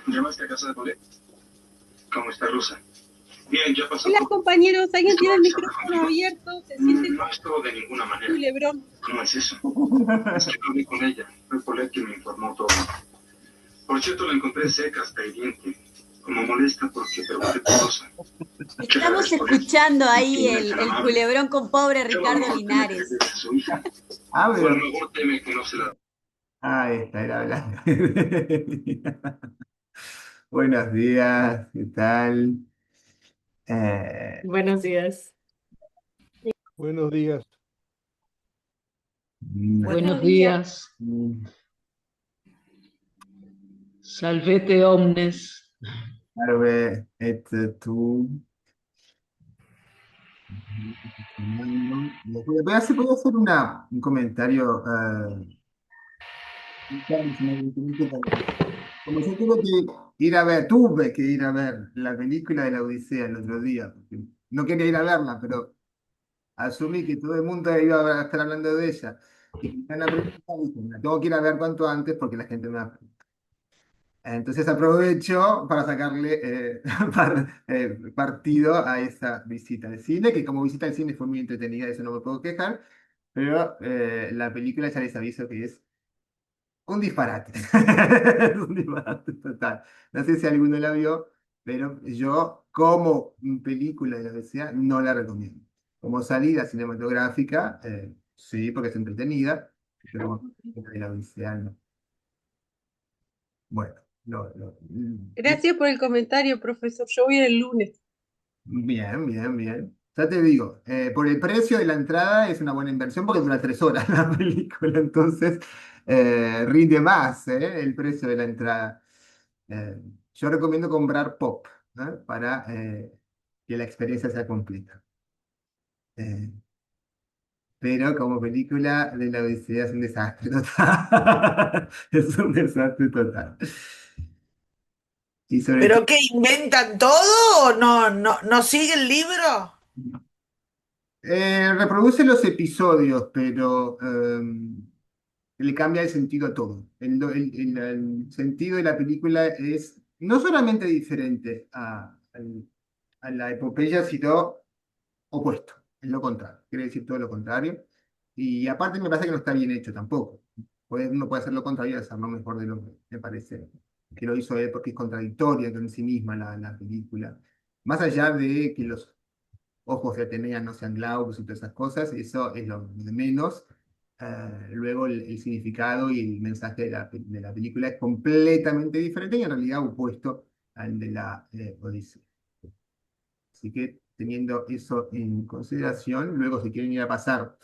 ¿Llamaste a casa de Polet? ¿Cómo está Rosa? Bien, ya pasó Hola todo. compañeros, ¿alguien ¿Estuvo tiene el avisada micrófono contigo? abierto? Se siente No estuvo de ninguna como manera. culebrón. ¿Cómo es eso? Es que no hablé con ella. Fue Polet quien me informó todo. Por cierto, la encontré seca hasta hiriente. Como molesta porque pregunté por Rosa. ¿Qué le Estamos respondió? escuchando ahí Intimida y tan el amable. culebrón con pobre Pero a lo Ricardo mejor teme que le Linares. pegue a su hija. Ah, O a lo pero... mejor teme que no se la... Ah, esta era hablando. Buenos días, ¿qué tal? Eh, Buenos días. Buenos días. Buenos Buenos días. días. mm, Salvete omnes. Salve, tú. Voy a hacer un comentario. Como yo tuve que ir a ver la película de la Odisea el otro día, porque no quería ir a verla, pero asumí que todo el mundo iba a estar hablando de ella. Y me están preguntando, dije, "La tengo que ir a ver cuanto antes porque la gente me va a preguntar". Entonces aprovecho para sacarle partido a esa visita al cine, que como visita al cine fue muy entretenida, eso no me puedo quejar, pero la película ya les aviso que es un disparate. Es un disparate total. No sé si alguno la vio, pero yo como película de la Odisea no la recomiendo. Como salida cinematográfica, sí, porque es entretenida, pero como película de la Odisea no. Bueno, Gracias por el comentario, profesor. Yo voy el lunes. bien, bien, bien. Ya te digo, por el precio de la entrada es una buena inversión porque dura 3 horas la película, entonces rinde más, el precio de la entrada. Eh, yo recomiendo comprar pop, ¿no? Para que la experiencia sea completa. Eh, pero como película de la Odisea es un desastre total. Es un desastre total. Y sobre todo, ¿Pero qué inventan todo o no sigue el libro? reproduce los episodios, pero le cambia el sentido a todo. El sentido de la película es no solamente diferente a la epopeya, sino opuesto, es lo contrario, quiere decir todo lo contrario. Y aparte me parece que no está bien hecho tampoco. Uno puede hacer lo contrario y hacerlo mejor de lo que me parece que lo hizo él porque es contradictoria en sí misma la película. Más allá de que los ojos de Atenea no sean glaucos y todas esas cosas, eso es lo de menos. Luego el significado y el mensaje de la película es completamente diferente y en realidad opuesto al de la Odisea. Así que teniendo eso en consideración, luego si quieren ir a pasar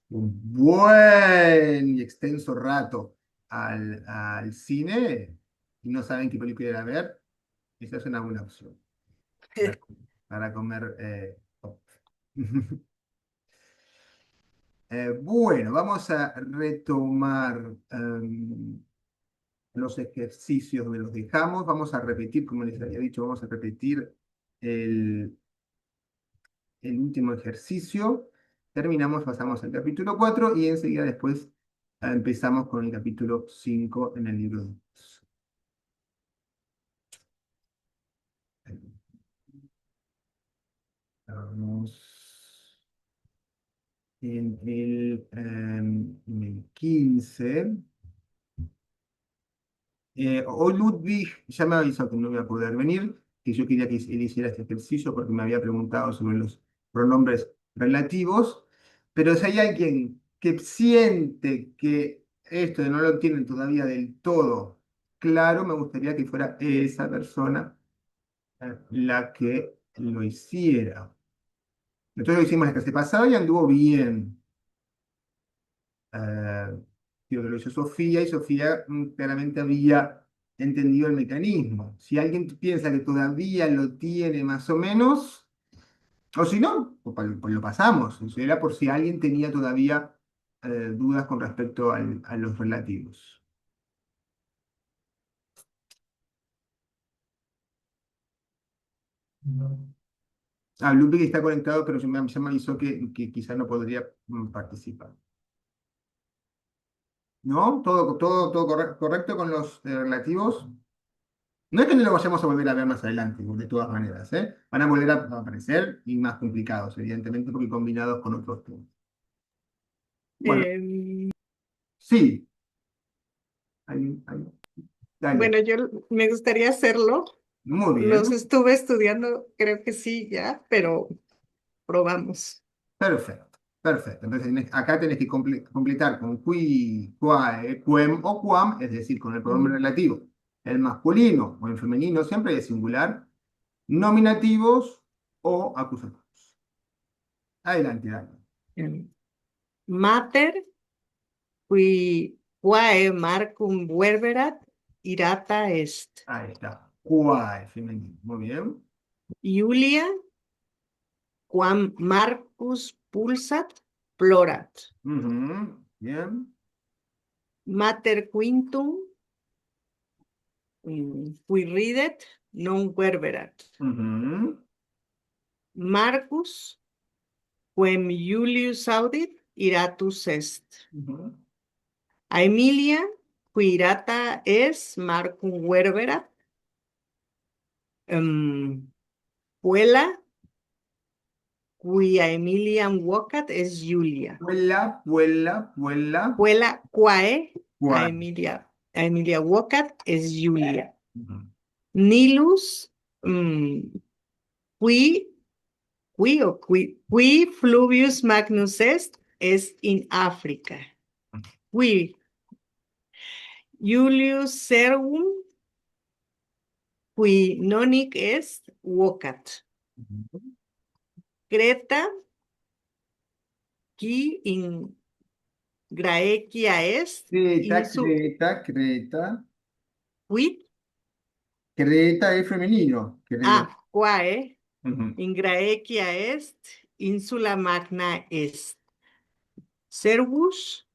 un buen y extenso rato al cine y no saben qué película ir a ver, esa es una buena opción para, para comer pop. Bueno, vamos a retomar los ejercicios donde los dejamos. Vamos a repetir, como les había dicho, vamos a repetir el, el último ejercicio. Terminamos, pasamos al capítulo 4 y enseguida después empezamos con el capítulo 5 en el libro 2. Estamos en el 15. Hoy Ludwig ya me avisó que no iba a poder venir, que yo quería que él hiciera este ejercicio porque me había preguntado sobre los pronombres relativos, pero si hay alguien que siente que esto no lo tienen todavía del todo claro, me gustaría que fuera esa persona la que lo hiciera. Nosotros lo hicimos la clase pasada y anduvo bien. eh, Creo que lo hizo Sofía y Sofía claramente había entendido el mecanismo. Si alguien piensa que todavía lo tiene más o menos, o si no, pues lo pasamos. Eso era por si alguien tenía todavía dudas con respecto a los relativos. Ludwig está conectado, pero ya me avisó que quizá no podría participar. ¿No? ¿Todo correcto con los relativos? No es que no lo vayamos a volver a ver más adelante, de todas maneras, ¿eh? Van a volver a aparecer y más complicados, evidentemente, porque combinados con otros temas. Bueno, Em, sí. Dale. bueno, yo me gustaría hacerlo. Muy Los bien. estuve estudiando, creo que sí, ya, pero probamos. Perfecto. Perfecto. Entonces, acá tenés que completar con qui, quae, quem o quam, es decir, con el pronombre Mm, relativo. El masculino o el femenino siempre es singular, nominativos o acusativos. Adelante, Dani. em, Mater, qui quae Marcum verberat, irata est. Ahí está. Quae, femenino. Muy bien. Julia, quam Marcus pulsat, plorat. Ujú, bien. Mater quintum, qui ridet, non verberat. Ujú, Marcus, quem Julius audit, iratus est. ujú, Aemilia, qui irata es Marcum verberat. Puella, qui Aemiliam vocat es Julia. Puella, puella, puella. Puella, quae Quae. Aemilia vocat es Julia. Ujú, Nilus, qui, qui Fluvius Magnus est in Africa. Qui Julius Servum, qui nonic est, vocat. ujú. Creta, qui in Graecia est, Creta, insu, Creta, Creta. quid, Creta es femenino. Creta. quae, Ujú, in Graecia est, insula magna est. Servus,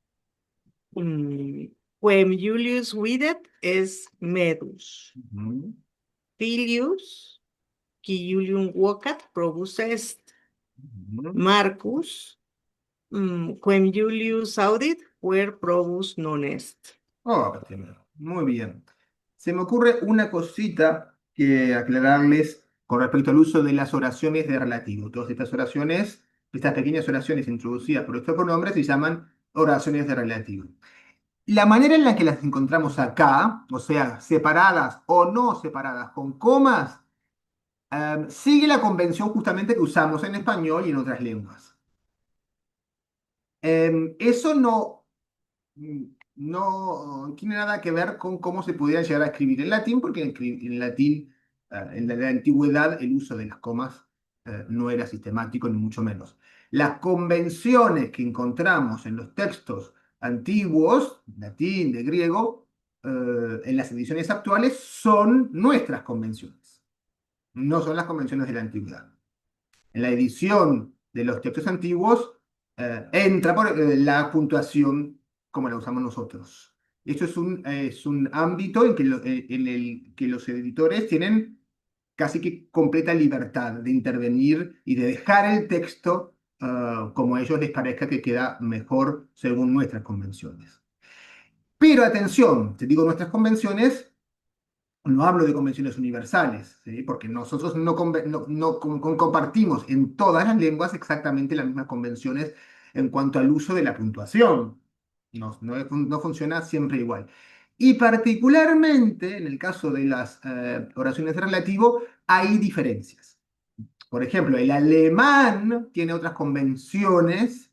quem Julius videt, es Medus. ujú, Filius, qui Julium vocat, probus est. ujú. Marcus, quem Julius audit, quer probus non est. Oh, primero. Muy bien. Se me ocurre una cosita que aclararles con respecto al uso de las oraciones de relativo. Todas estas oraciones, estas pequeñas oraciones introducidas por estos pronombres se llaman oraciones de relativo. La manera en la que las encontramos acá, o sea, separadas o no separadas con comas, sigue la convención justamente que usamos en español y en otras lenguas. Eso mm, no tiene nada que ver con cómo se podía llegar a escribir en latín, porque en latín, en la antigüedad, el uso de las comas no era sistemático, ni mucho menos. Las convenciones que encontramos en los textos antiguos, latín, de griego, en las ediciones actuales, son nuestras convenciones, no son las convenciones de la antigüedad. En la edición de los textos antiguos entra por la puntuación como la usamos nosotros. Esto es un ámbito en, en el que los editores tienen casi que completa libertad de intervenir y de dejar el texto como a ellos les parezca que queda mejor según nuestras convenciones. Pero atención, te digo nuestras convenciones, no hablo de convenciones universales, ¿sí? Porque nosotros no compartimos en todas las lenguas exactamente las mismas convenciones en cuanto al uso de la puntuación. No funciona siempre igual. Y particularmente en el caso de las oraciones de relativo, hay diferencias. Por ejemplo, el alemán tiene otras convenciones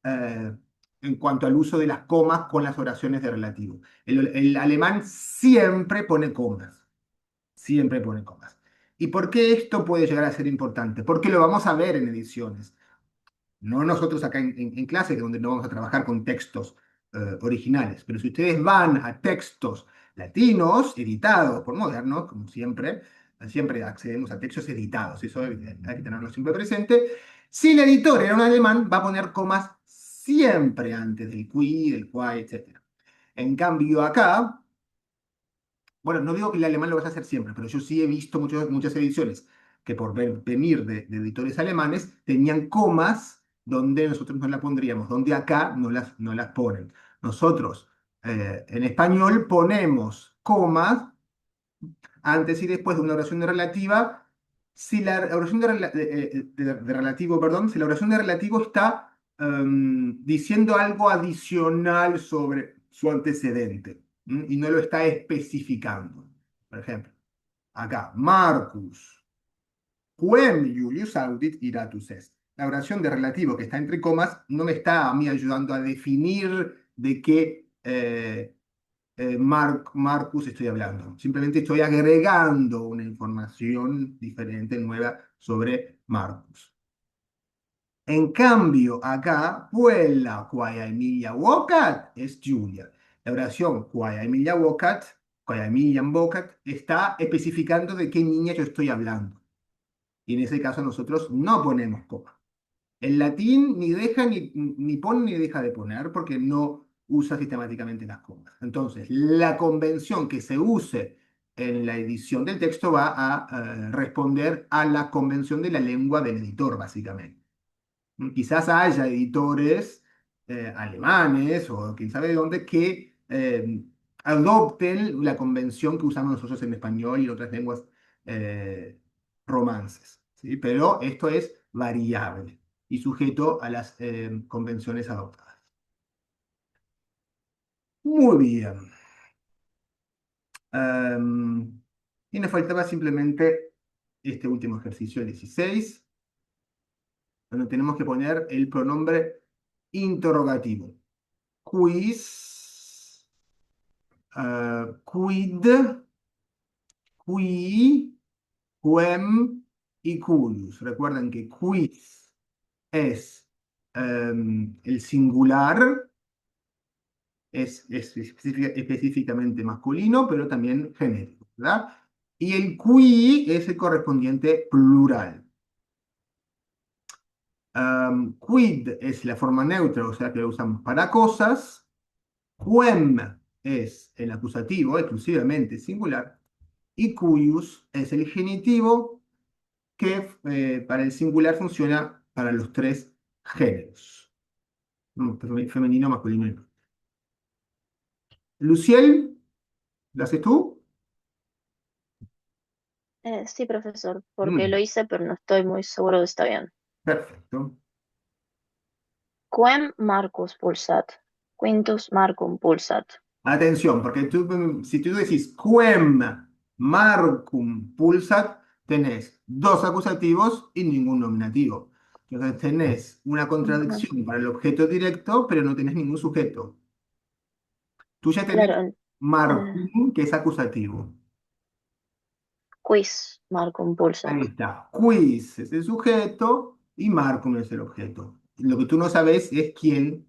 eh, en cuanto al uso de las comas con las oraciones de relativo. El alemán siempre pone comas. Siempre pone comas. ¿Y por qué esto puede llegar a ser importante? Porque lo vamos a ver en ediciones. No nosotros acá en clase, donde no vamos a trabajar con textos originales. Pero si ustedes van a textos latinos, editados por modernos, como siempre, siempre accedemos a textos editados. Eso hay que tenerlo siempre presente. Si el editor era un alemán, va a poner comas siempre antes del qui, del quae, etc. En cambio acá, bueno, no digo que el alemán lo vas a hacer siempre, pero yo sí he visto muchas ediciones que por venir de editores alemanes tenían comas donde nosotros no las pondríamos, donde acá no las ponen. Nosotros en español ponemos comas antes y después de una oración de relativa, si la oración de relativo, perdón, si la oración de relativo está diciendo algo adicional sobre su antecedente, y no lo está especificando. Por ejemplo, acá, Marcus, quem Julius audit iratus est. La oración de relativo que está entre comas no me está a mí ayudando a definir de qué Marcus estoy hablando. Simplemente estoy agregando una información diferente, nueva, sobre Marcus. En cambio, acá, quella quae Emilia vocat es Julia. La oración quae Emilia vocat, quae Emiliam vocat, está especificando de qué niña yo estoy hablando. Y en ese caso nosotros no ponemos coma. El latín ni deja, ni pone ni deja de poner porque no usa sistemáticamente las comas. Entonces, la convención que se use en la edición del texto va a responder a la convención de la lengua del editor, básicamente. Quizás haya editores alemanes o quién sabe de dónde que adopten la convención que usamos nosotros en español y en otras lenguas romances, ¿sí? Pero esto es variable y sujeto a las convenciones adoptadas. Muy bien. Y nos faltaba simplemente este último ejercicio, el 16, donde tenemos que poner el pronombre interrogativo. Quis, quid, qui, quem y cuius. Recuerden que quis es el singular, es específicamente masculino, pero también genérico, ¿verdad? Y el qui es el correspondiente plural. Quid es la forma neutra, o sea que lo usamos para cosas. Quem es el acusativo exclusivamente singular. Y cuius es el genitivo que para el singular funciona para los tres géneros. Femenino, masculino y no. Luciel, ¿lo haces tú? Sí, profesor, porque lo hice, pero no estoy muy seguro de está bien. Perfecto. Quem Marcus pulsat, quintus Marcum pulsat. Atención, porque si tú decís quem Marcum pulsat, tenés dos acusativos y ningún nominativo. Entonces tenés una contradicción para el objeto directo, pero no tenés ningún sujeto. Tú ya tenés Claro, Marcum, que es acusativo. quis Marcum pulsat. Ahí está. Quis es el sujeto y Marcum es el objeto. Lo que tú no sabes es quién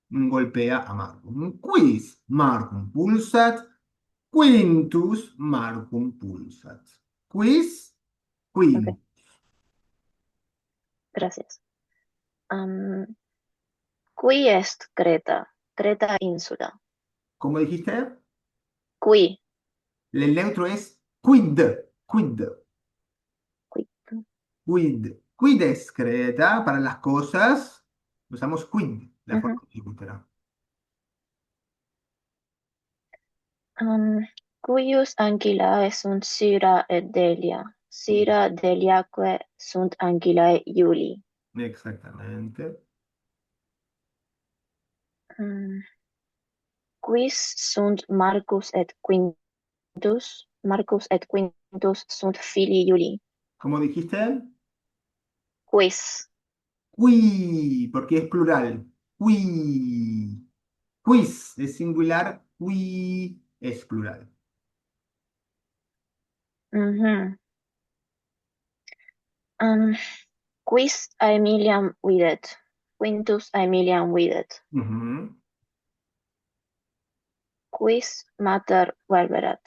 golpea a Marcum. Quis Marcum pulsat, quintus Marcum pulsat. Quis, quintus. Ok, gracias. Qui est Creta? Creta insula. ¿Cómo dijiste? Qui. El neutro es quid. Quid. Qui. Quid. Quid es Creta para las cosas. Usamos quid, la forma ejecutará. Cuius ancillae sunt Syra et Delia. Syra Deliaque sunt ancillae Iuli. Exactamente. Quis sunt Marcus et Quintus? Marcus et Quintus sunt filii Iuli. ¿Cómo dijiste? Quis. Qui, porque es plural. Qui. Quis es singular, qui es plural. Quis Aemiliam videt? Quintus Aemiliam videt. Quis mater verberat?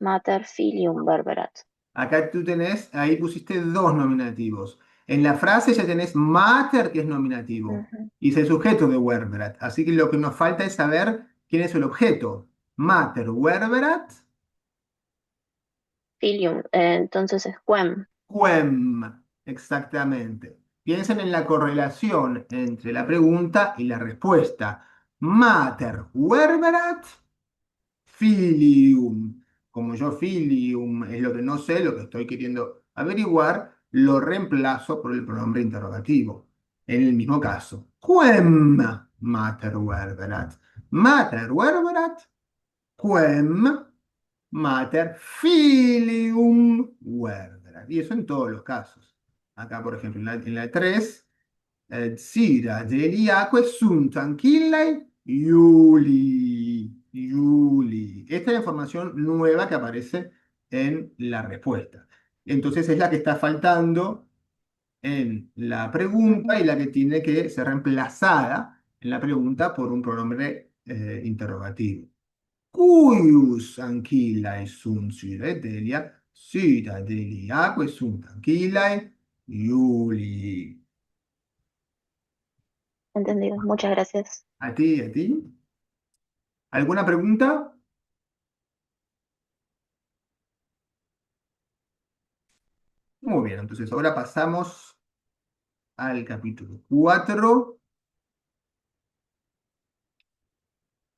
Mater filium verberat. Acá tú tenés, ahí pusiste dos nominativos. En la frase ya tenés mater, que es nominativo, y es el sujeto de verberat. Así que lo que nos falta es saber quién es el objeto. Mater verberat. Filium, entonces es quem. Quem, exactamente. Piensen en la correlación entre la pregunta y la respuesta. Mater verberat filium. como yo filium es lo que no sé, lo que estoy queriendo averiguar, lo reemplazo por el pronombre interrogativo. En el mismo caso, quem mater verberat? Mater verberat, quem mater filium verberat. Y eso en todos los casos. Acá, por ejemplo, en la 3, Sira deliaque sunt anquillae Iuli. Iuli. Esta es la información nueva que aparece en la respuesta. Entonces es la que está faltando en la pregunta y Ujú. la que tiene que ser reemplazada en la pregunta por un pronombre interrogativo. Cuius anquillae sunt Sira delia? Sira deliaque sunt anquillae Iuli. Entendido. Muchas gracias. A ti, a ti. ¿Alguna pregunta? Muy bien, entonces ahora pasamos al capítulo 4.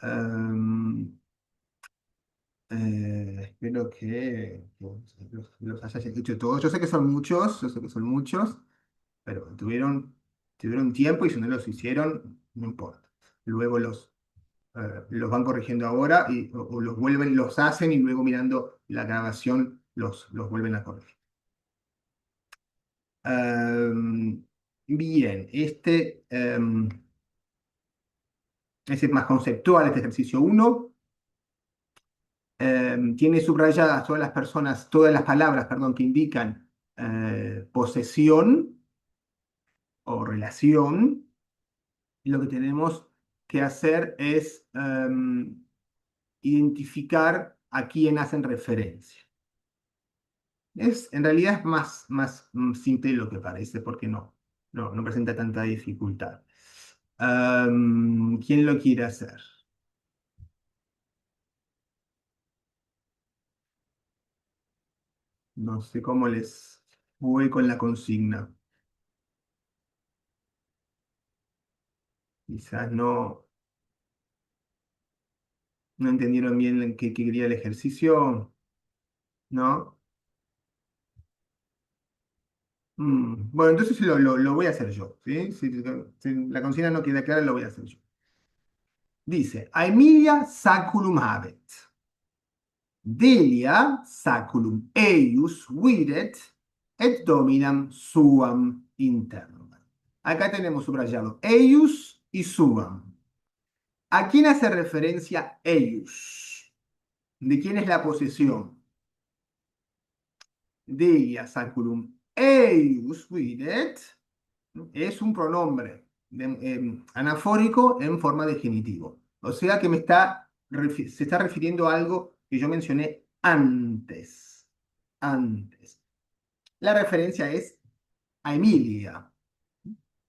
Em, espero que los hayas hecho todos. Yo sé que son muchos, yo sé que son muchos, pero tuvieron tiempo y si no los hicieron, no importa. Luego los van corrigiendo ahora o los vuelven, los hacen y luego mirando la grabación los vuelven a corregir. Bien, ese es más conceptual, este ejercicio 1. Tiene subrayadas todas las palabras, perdón, que indican posesión o relación. Y lo que tenemos que hacer es identificar a quién hacen referencia. En realidad es más simple de lo que parece, porque no presenta tanta dificultad. ¿Quién lo quiere hacer? No sé cómo les voy con la consigna. Quizás no entendieron bien qué quería el ejercicio, ¿no? Bueno, entonces lo voy a hacer yo, ¿sí? Si la consigna no queda clara, lo voy a hacer yo. Dice, Aemilia saculum habet. Delia saculum eius videt et dominam suam internum. Acá tenemos subrayado eius y suam. ¿A quién hace referencia eius? ¿De quién es la posesión? Delia saculum eius videt es un pronombre anafórico en forma de genitivo. O sea que se está refiriendo a algo que yo mencioné antes. Antes. La referencia es a Emilia.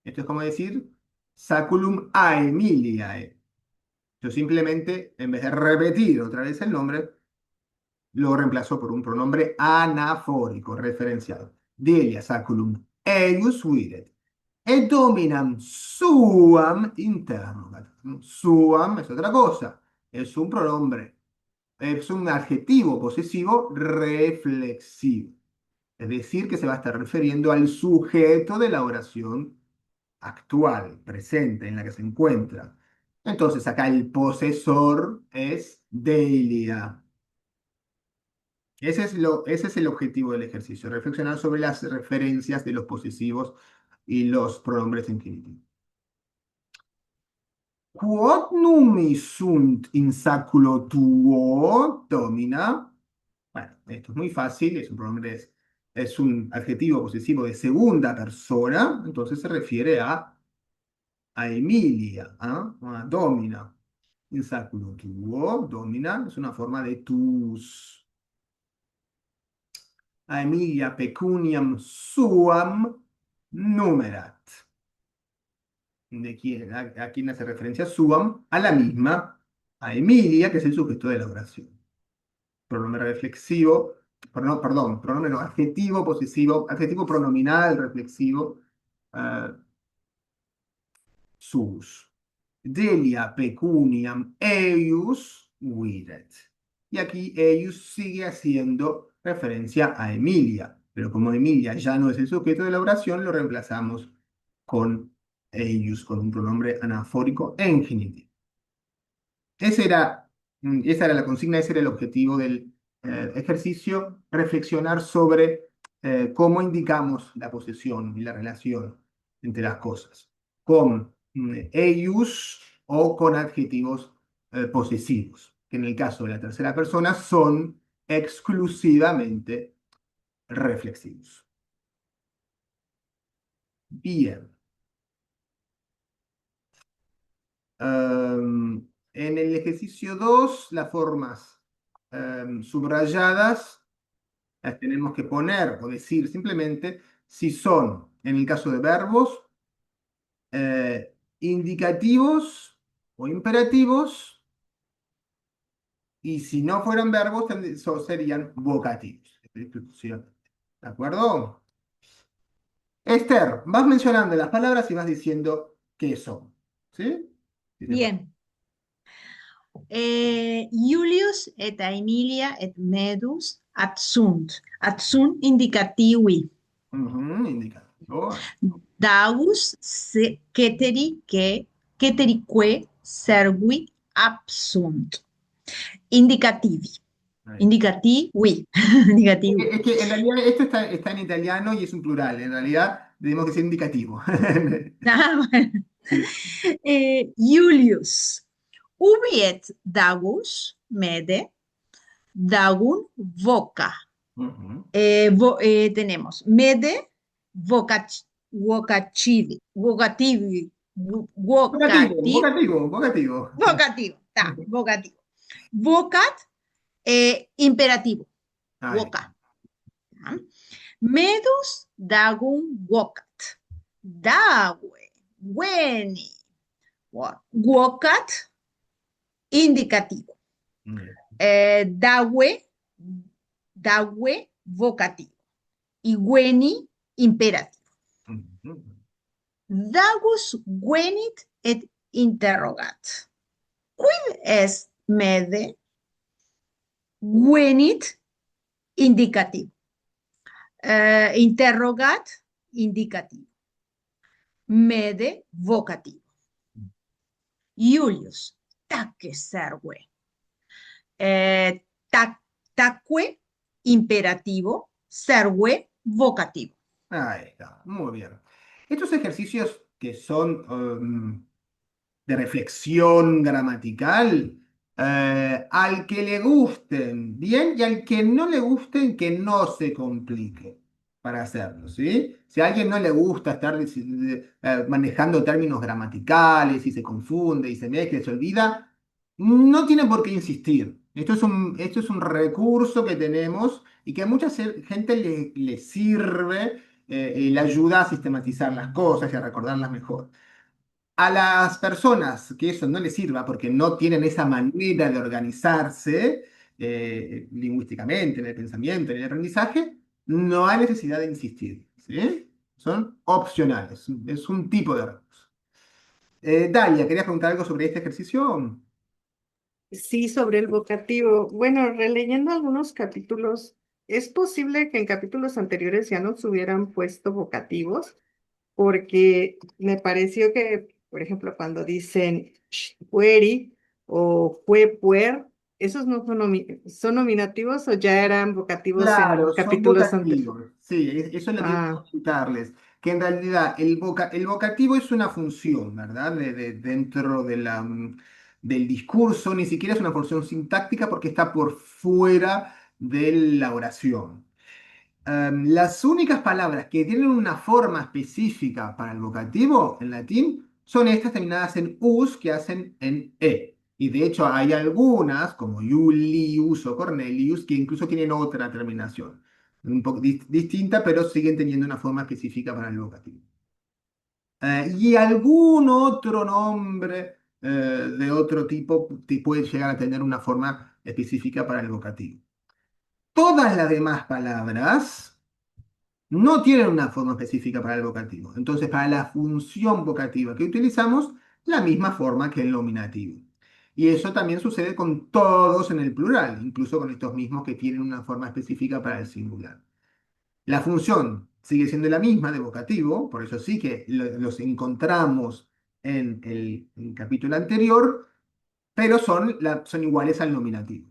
Esto es como decir saculum a Emiliae. Yo simplemente, en vez de repetir otra vez el nombre, lo reemplazo por un pronombre anafórico, referenciado. Delia saculum eius videt. Et dominam suam interrogatum. Suam es otra cosa. Es un pronombre. Es un adjetivo posesivo reflexivo. Es decir, que se va a estar refiriendo al sujeto de la oración actual, presente, en la que se encuentra. Entonces, acá el posesor es Delia. Ese es el objetivo del ejercicio, reflexionar sobre las referencias de los posesivos y los pronombres infinitivos. Quod numi sunt in saculo tuo, domina. Bueno, esto es muy fácil, es un adjetivo posesivo de segunda persona, entonces se refiere a Emilia, a domina. In saculo tuo, domina, es una forma de tus. A Emilia pecuniam suam numerat. ¿A quién hace referencia? Suam, a la misma, a Emilia, que es el sujeto de la oración. Pronombre reflexivo, perdón, pronombre no, adjetivo posesivo, adjetivo pronominal reflexivo, sus. Delia pecuniam eius videt. y aquí eius sigue haciendo referencia a Emilia, pero como Emilia ya no es el sujeto de la oración, lo reemplazamos con eius, con un pronombre anafórico en genitivo. Esa era la consigna, ese era el objetivo del ejercicio, reflexionar sobre cómo indicamos la posesión y la relación entre las cosas, con eius o con adjetivos posesivos, que en el caso de la tercera persona son exclusivamente reflexivos. Bien. En el ejercicio 2, las formas subrayadas las tenemos que poner o decir simplemente si son, en el caso de verbos, indicativos o imperativos, y si no fueran verbos, serían vocativos. ¿De acuerdo? Esther, vas mencionando las palabras y vas diciendo qué son. ¿Sí? Bien. Julius et Aemilia et Medus adsunt. Adsunt indicativi. Indicativo. Davus ceterique servi absunt. Indicativi. Indicativi. Indicativi. Es que en realidad esto está en italiano y es un plural. En realidad tenemos que ser indicativo. Ah, bueno. Julius. Ubi et Davus mede. Dagun voca. Tenemos mede vocativi. Vocativo. Vocat, imperativo. Voca. Medus dagun vocat. Dague. Weni. Vocat, indicativo. Dague, vocativo. Y weni, imperativo. Dagus venit et interrogat. Quid est mede? Venit, indicativo. Interrogat, indicativo. Mede, vocativo. Julius, taque serve. Taque, imperativo. Serve, vocativo. Ahí está, muy bien. Estos ejercicios que son de reflexión gramatical, al que le gusten bien y al que no le gusten, que no se complique para hacerlo, ¿sí? Si a alguien no le gusta estar manejando términos gramaticales y se confunde y se mezcla y se olvida, no tiene por qué insistir. Esto es un recurso que tenemos y que a mucha gente le sirve y le ayuda a sistematizar las cosas y a recordarlas mejor. A las personas que eso no les sirva porque no tienen esa manera de organizarse lingüísticamente, en el pensamiento, en el aprendizaje, no hay necesidad de insistir, ¿sí? Son opcionales, es un tipo de recurso. Dalia, ¿querías preguntar algo sobre este ejercicio? Sí, sobre el vocativo. Bueno, releyendo algunos capítulos, es posible que en capítulos anteriores ya nos hubieran puesto vocativos, porque me pareció que, por ejemplo, cuando dicen pueri o puer, ¿esos no son nominativos o ya eran vocativos Claro, en son capítulos anteriores? vocativos. Sí, eso es lo que quiero citarles. Que en realidad el vocativo es una función, ¿verdad? Dentro del discurso, ni siquiera es una función sintáctica porque está por fuera de la oración. Las únicas palabras que tienen una forma específica para el vocativo en latín son estas terminadas en us que hacen en e. Y de hecho hay algunas, como Julius o Cornelius, que incluso tienen otra terminación. Un poco distinta, pero siguen teniendo una forma específica para el vocativo. Y algún otro nombre de otro tipo puede llegar a tener una forma específica para el vocativo. Todas las demás palabras no tienen una forma específica para el vocativo. Entonces, para la función vocativa que utilizamos, la misma forma que el nominativo. Y eso también sucede con todos en el plural, incluso con estos mismos que tienen una forma específica para el singular. La función sigue siendo la misma de vocativo, por eso sí que los encontramos en el capítulo anterior, pero son iguales al nominativo.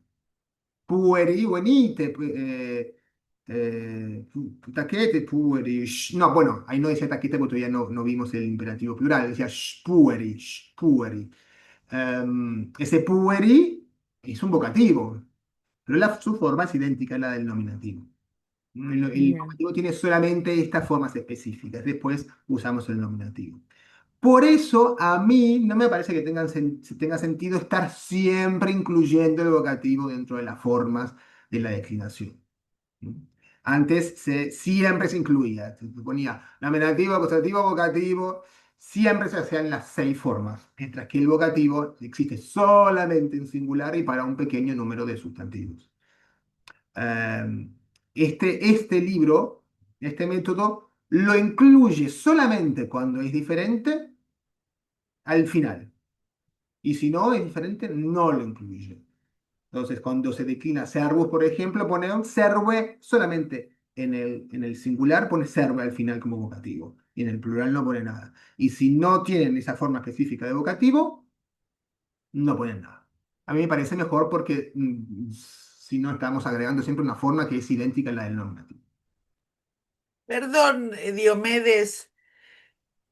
Pueri, buenite, taquete, pueri. No, bueno, ahí no decía taquete porque todavía no vimos el imperativo plural, decía pueri, pueri. Ese pueri es un vocativo, pero su forma es idéntica a la del nominativo. El Bien. vocativo tiene solamente estas formas específicas, después usamos el nominativo. Por eso a mí no me parece que tenga sentido estar siempre incluyendo el vocativo dentro de las formas de la declinación. ¿Mm? Antes siempre se incluía, se ponía nominativo, acusativo, vocativo, siempre se hacían las 6 formas, mientras que el vocativo existe solamente en singular y para un pequeño número de sustantivos. Este libro, este método, lo incluye solamente cuando es diferente al final. Y si no es diferente, no lo incluye. Entonces, cuando se declina servus, por ejemplo, pone un serve solamente en el singular, pone serve al final como vocativo. Y en el plural no pone nada. Y si no tienen esa forma específica de vocativo, no ponen nada. A mí me parece mejor porque si no estamos agregando siempre una forma que es idéntica a la del nominativo. Perdón, Diomedes,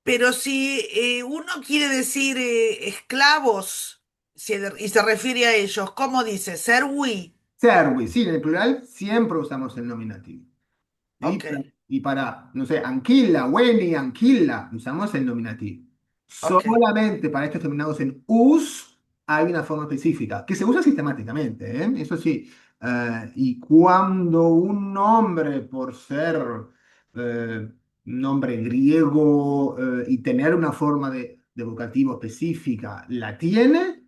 pero si uno quiere decir esclavos y se refiere a ellos, ¿cómo dice? Servi. Servi, sí, en el plural siempre usamos el nominativo. Y Ok, para, y para, no sé, anquila, weni, anquila, usamos el nominativo. ok. Solamente para estos terminados en us hay una forma específica que se usa sistemáticamente, ¿eh? Eso sí. Y cuando un nombre, por ser nombre griego y tener una forma de vocativo específica, la tiene,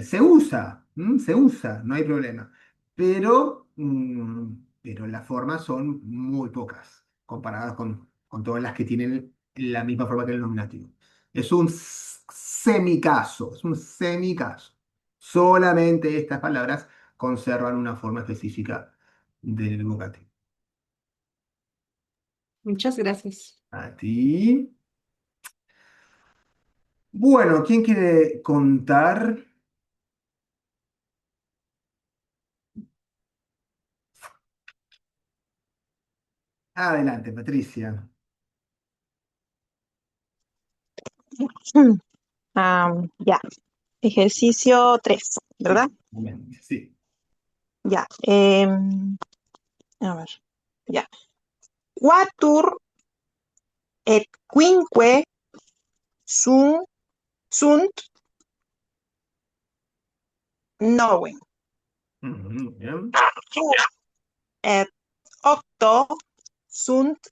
se usa, no hay problema. Pero las formas son muy pocas comparadas con todas las que tienen la misma forma que el nominativo. Es un semicaso, es un semicaso. Solamente estas palabras conservan una forma específica del vocativo. Muchas gracias. A ti. Bueno, ¿quién quiere contar? Adelante, Patricia. Ya, ejercicio 3, Sí, ¿verdad? sí. Ya, a ver, ya. Quatur et quinque sunt, sunt noven. Bien. Duo et octo sunt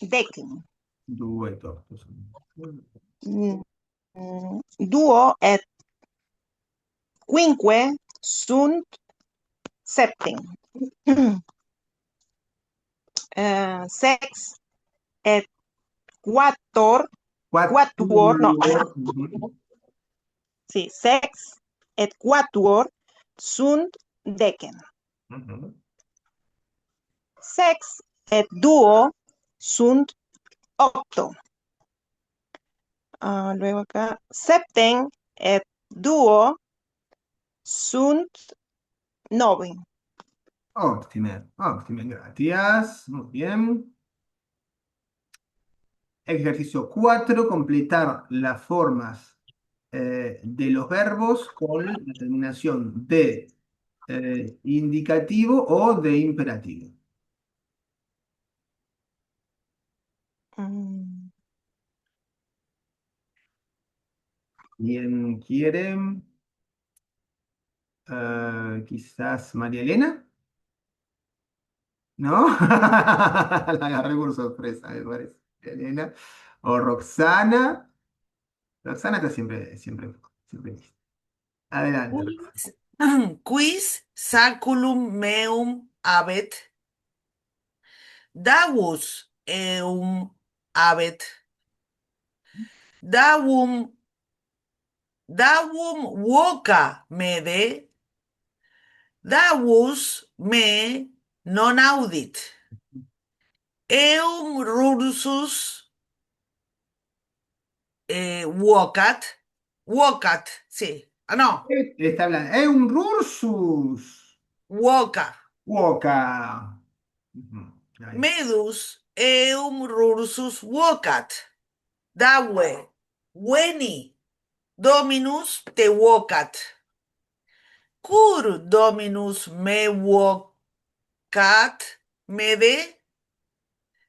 decim. Dueto. Mm, Duo et quinque sunt septem. Sex et quator, quatuor, no, Ujú. sí, sex et quatuor sunt decem. Ujú. Sex et duo sunt octo. Luego acá, septem et duo sunt noven. Óptimo, óptimo, gracias. Muy bien. Ejercicio 4, completar las formas de los verbos con la terminación de indicativo o de imperativo. Mm, ¿Quién quiere? Quizás María Elena, ¿no? La agarré por sorpresa, me parece. María Elena. O Roxana. Roxana está siempre lista. Adelante, Roxana. Quis, quis saculum meum habet, davus eum habet, davum Davum voca mede. Davus me non audit. Eum rursus vocat. Vocat, sí. Ah, no. Está hablando. Es un rursus. Voca. Woka. Ujú, ahí. Medus eum rursus vocat. Dawe. Weni. Dominus te vocat. Cur dominus me vocat mede.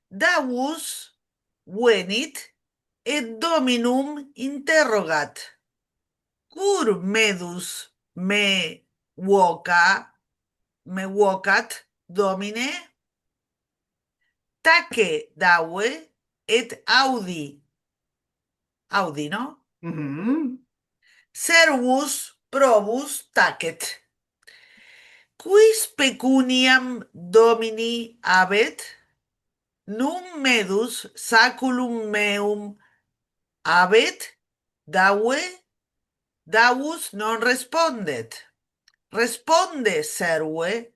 Davus venit et dominum interrogat. Cur medus me vocat domine? Tace dawe et audi. Audi, ¿no? Ujú. Servus probus tacet. Quis pecuniam domini habet? Num medus saculum meum habet? Dawe? Davus non respondet. Responde servue.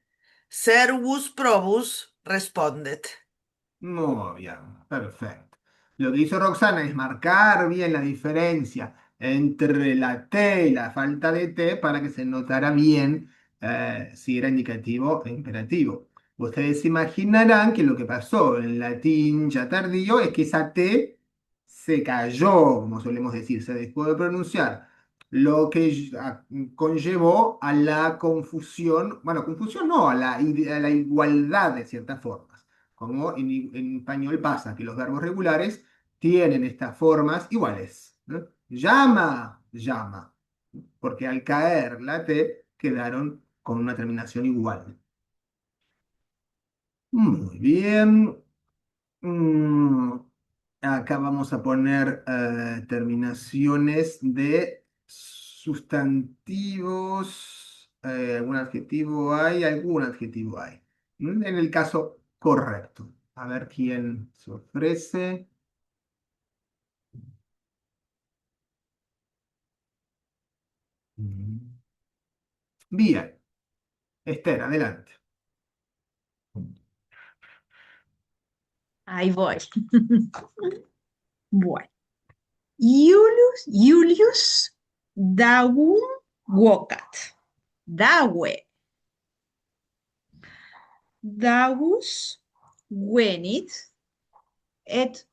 Servus probus respondet. Muy bien, perfecto. Lo que hizo Roxana es marcar bien la diferencia entre la T y la falta de T para que se notara bien si era indicativo e imperativo. Ustedes se imaginarán que lo que pasó en latín ya tardío es que esa T se cayó, como solemos decir, se dejó de pronunciar, lo que conllevó a la confusión, bueno, confusión no, a la igualdad de ciertas formas como en español pasa, que los verbos regulares tienen estas formas iguales, ¿no? Llama, llama, porque al caer la T quedaron con una terminación igual. Muy bien. Mm, Acá vamos a poner terminaciones de sustantivos. ¿Algún adjetivo hay? Algún adjetivo hay. En el caso correcto. A ver quién se ofrece. Mm. Bien. Esther, adelante. Ahí voy. Bueno. Julius Davum vocat. Dawe. Davus venit et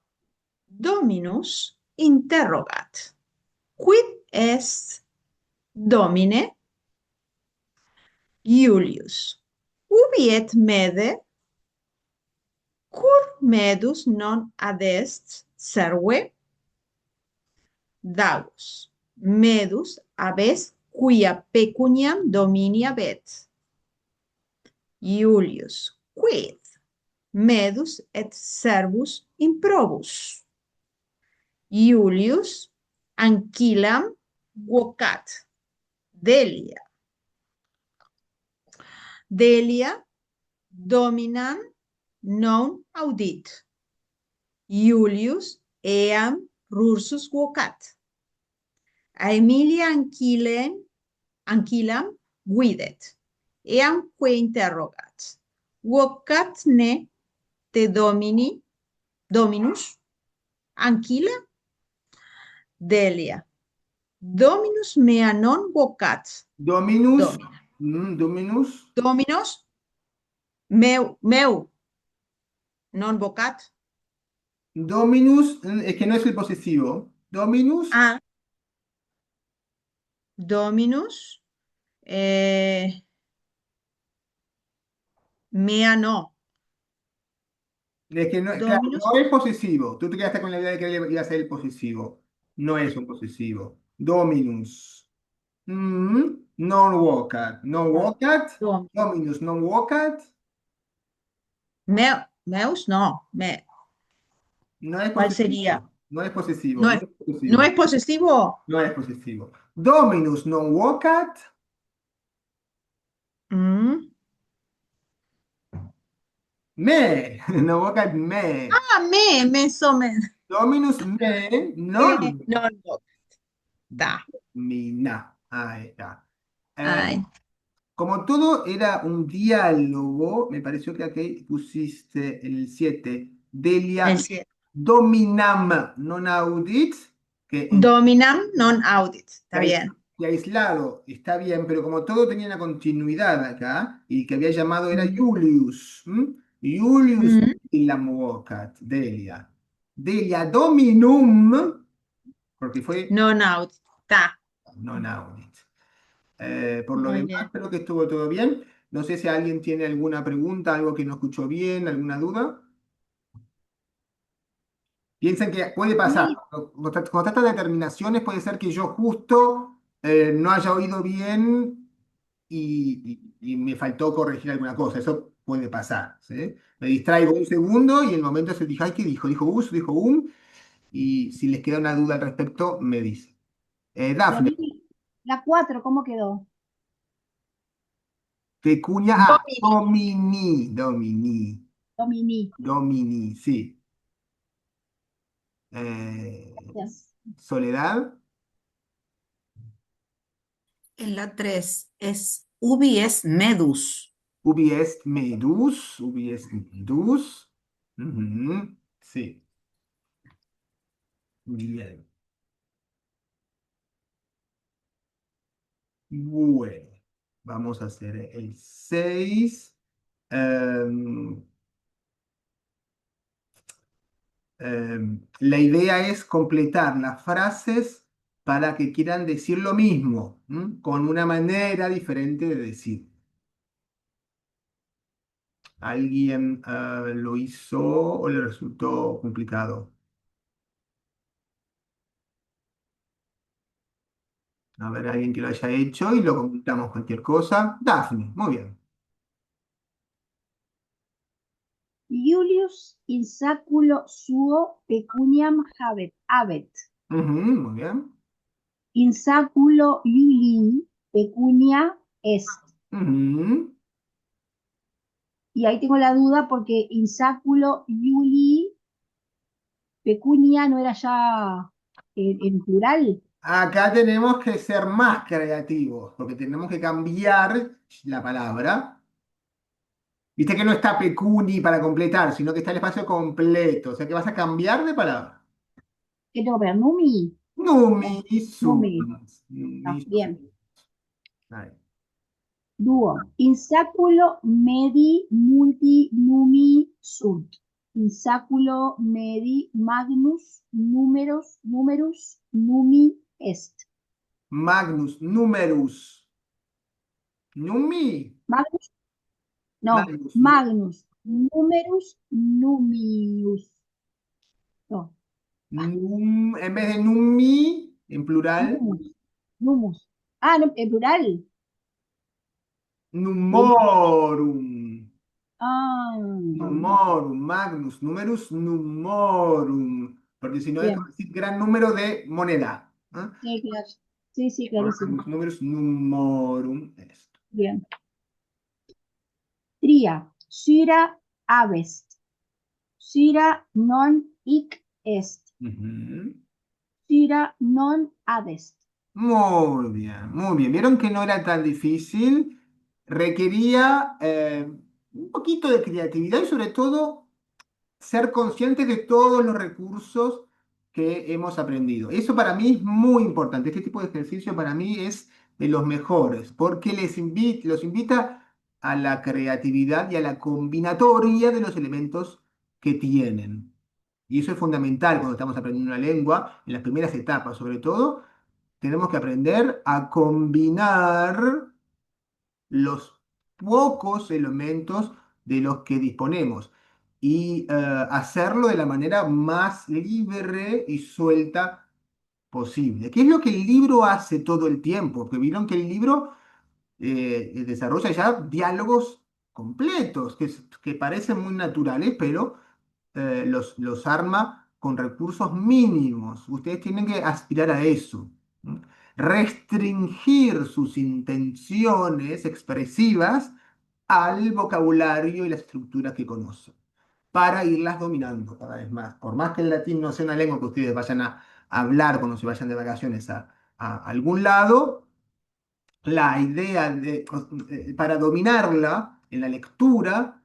dominus interrogat. Quid est domine? Julius. Ubi et mede? Cur medus non adest serve? Davus. Medus abest quia pecuniam domini habet. Julius. Quid? Medus et servus improbus. Julius ancillam vocat. Delia. Delia dominam non audit. Julius eam rursus vocat. Aemilia ancillam videt. Eamque interrogat. Vocat ne te dominus? Ancilla? Delia. Dominus mea non vocat. Dominus. Domina. Dominus. Dominus meu non vocat. Dominus es que no es el posesivo. Dominus. Ah. Dominus mea no. Es que no, claro, Dominus. no es posesivo. Tú te quedaste con la idea de que iba a ser el posesivo. No es un posesivo. Dominus. Non vocat. Non vocat. Dominus non vocat. Meus no. No es ¿Cuál posesivo. sería? No es posesivo. No No es, es posesivo. no es posesivo. No es posesivo. Dominus non vocat. Me. Non vocat me. Ah, me. Dominus me non. Non vocat. Da. domina. Ahí está. Ay, Como todo era un diálogo, me pareció que aquí pusiste el 7. el Delia 7. dominam non audit, que en Dominam non audit. Está que bien. aislado está bien, pero como todo tenía una continuidad acá, y que había llamado era Mm. Julius. Julius Mm. y la Mocat, Delia. Delia dominum, porque fue Non audit. Está. non audit. Por lo Muy demás, bien. creo que estuvo todo bien. No sé si alguien tiene alguna pregunta, algo que no escuchó bien, alguna duda. Piensen que puede pasar. Sí, Cuando trata de determinaciones, puede ser que yo justo no haya oído bien y me faltó corregir alguna cosa. Eso puede pasar, ¿sí? Me distraigo un segundo y en el momento se dije, ay, ¿qué dijo? Dijo us, dijo y si les queda una duda al respecto, me dice. Dafne, Domini, la 4, ¿cómo quedó? pecunia, Domini. Domini. domini, sí. Eh, Gracias. Soledad, En la 3 es ubi es medus. ubi est medus. Ujú, sí, bien. Bueno, vamos a hacer el 6. La idea es completar las frases para que quieran decir lo mismo, con una manera diferente de decir. ¿Alguien lo hizo o le resultó complicado? A ver, alguien que lo haya hecho y lo completamos cualquier cosa. Daphne, muy bien. Iulius in saculo suo pecuniam habet. Ujú, muy bien. In saculo Iulii pecunia est. Ujú. Y ahí tengo la duda porque in saculo Iulii pecunia no era ya en plural. Acá tenemos que ser más creativos, porque tenemos que cambiar la palabra. Viste que no está pecuni para completar, sino que está el espacio completo. O sea que vas a cambiar de palabra. ¿Qué tengo que ver? Numi. Numi Numi. sunt. Numi Ah, bien. sunt. Ahí. Duo. In saculo medi multi numi sunt. In saculo medi magnus numerus numi est. Magnus, numerus. Numi. Magnus, no, Magnus. magnus numerus numius. No, En vez de numi, en plural, numus. Numus. Ah, no, en plural. numorum. Ah, Numorum, magnus, numerus, numorum. Porque si no es como bien. decir gran número de moneda. ¿Ah? Sí, claro. Sí, sí, clarísimo. Magnus, numerus, numorum. Esto. Bien. Tria. Syra avest. Syra non hic est. Ujú. Syra non adest. Muy bien, muy bien. ¿Vieron que no era tan difícil? Requería un poquito de creatividad y sobre todo ser conscientes de todos los recursos que hemos aprendido. Eso para mí es muy importante. Este tipo de ejercicio para mí es de los mejores porque los invita a la creatividad y a la combinatoria de los elementos que tienen. Y eso es fundamental cuando estamos aprendiendo una lengua, en las primeras etapas sobre todo tenemos que aprender a combinar los pocos elementos de los que disponemos y hacerlo de la manera más libre y suelta posible. ¿Qué es lo que el libro hace todo el tiempo? Porque vieron que el libro desarrolla ya diálogos completos, que parecen muy naturales, pero los arma con recursos mínimos. Ustedes tienen que aspirar a eso. ¿M? Restringir sus intenciones expresivas al vocabulario y las estructuras que conocen, para irlas dominando cada vez más. Por más que el latín no sea una lengua que ustedes vayan a hablar cuando se vayan de vacaciones a algún lado, la idea para dominarla en la lectura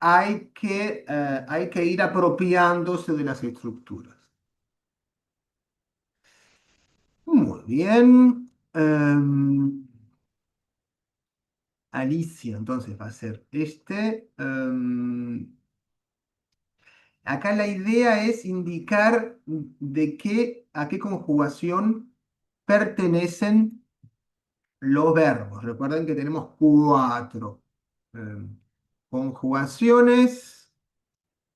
hay que ir apropiándose de las estructuras. Muy bien. Alicia, entonces va a ser este. Acá la idea es indicar a qué conjugación pertenecen los verbos. Recuerden que tenemos 4 conjugaciones,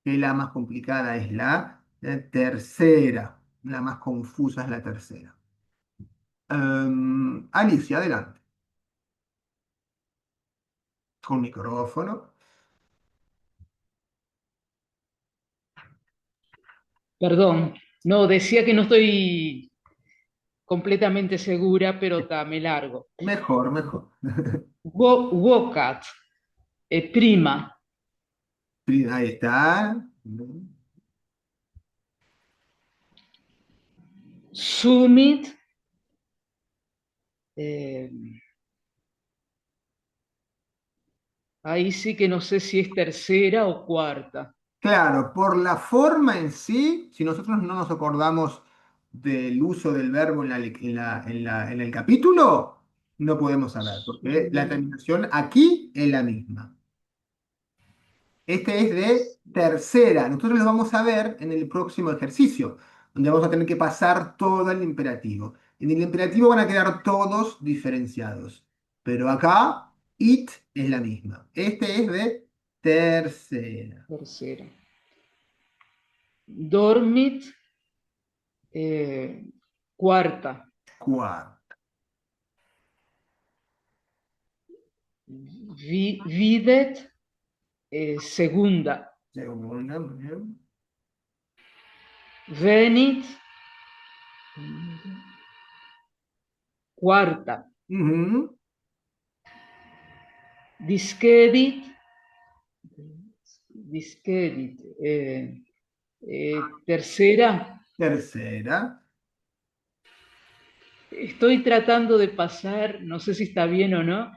que la más complicada es la tercera, la más confusa es la tercera. Alicia, adelante. Con micrófono. Perdón, no, decía que no estoy completamente segura, pero me largo. Mejor, mejor. Wocat, prima. Ahí está. Sumit, ahí sí que no sé si es tercera o cuarta. Claro, por la forma en sí, si nosotros no nos acordamos del uso del verbo en el capítulo, no podemos saber, porque la terminación aquí es la misma. Este es de tercera. Nosotros lo vamos a ver en el próximo ejercicio, donde vamos a tener que pasar todo el imperativo. En el imperativo van a quedar todos diferenciados, pero acá it es la misma. Este es de tercera. Tercera. Dormit, cuarta. Cuarta. Videt, segunda. Segunda, muy bien. Venit, cuarta. Disquedit, tercera. Tercera. Estoy tratando de pasar, no sé si está bien o no,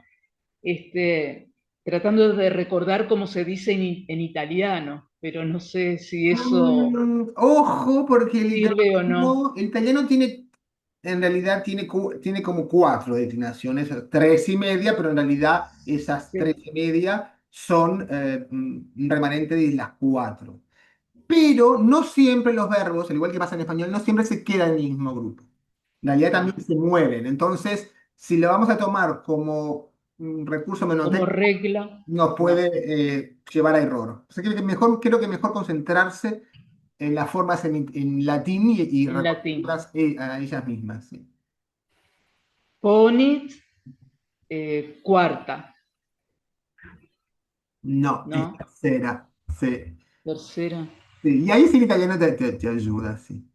tratando de recordar cómo se dice en italiano, pero no sé si eso Ojo, porque sirve o no. el italiano tiene, en realidad tiene como 4 declinaciones, 3 y media, pero en realidad esas Sí. 3 y media son un remanente de las 4. Pero no siempre los verbos, al igual que pasa en español, no siempre se quedan en el mismo grupo. En realidad también se mueven. Entonces, si lo vamos a tomar como un recurso Como menotécnico, regla, nos puede llevar a error. O sea, creo que mejor concentrarse en las formas en latín y en latín. recordarlas a ellas mismas. Sí. Ponit, cuarta. No, es ¿No? tercera. Sí. Tercera. Sí, y ahí sí el italiano te ayuda, sí.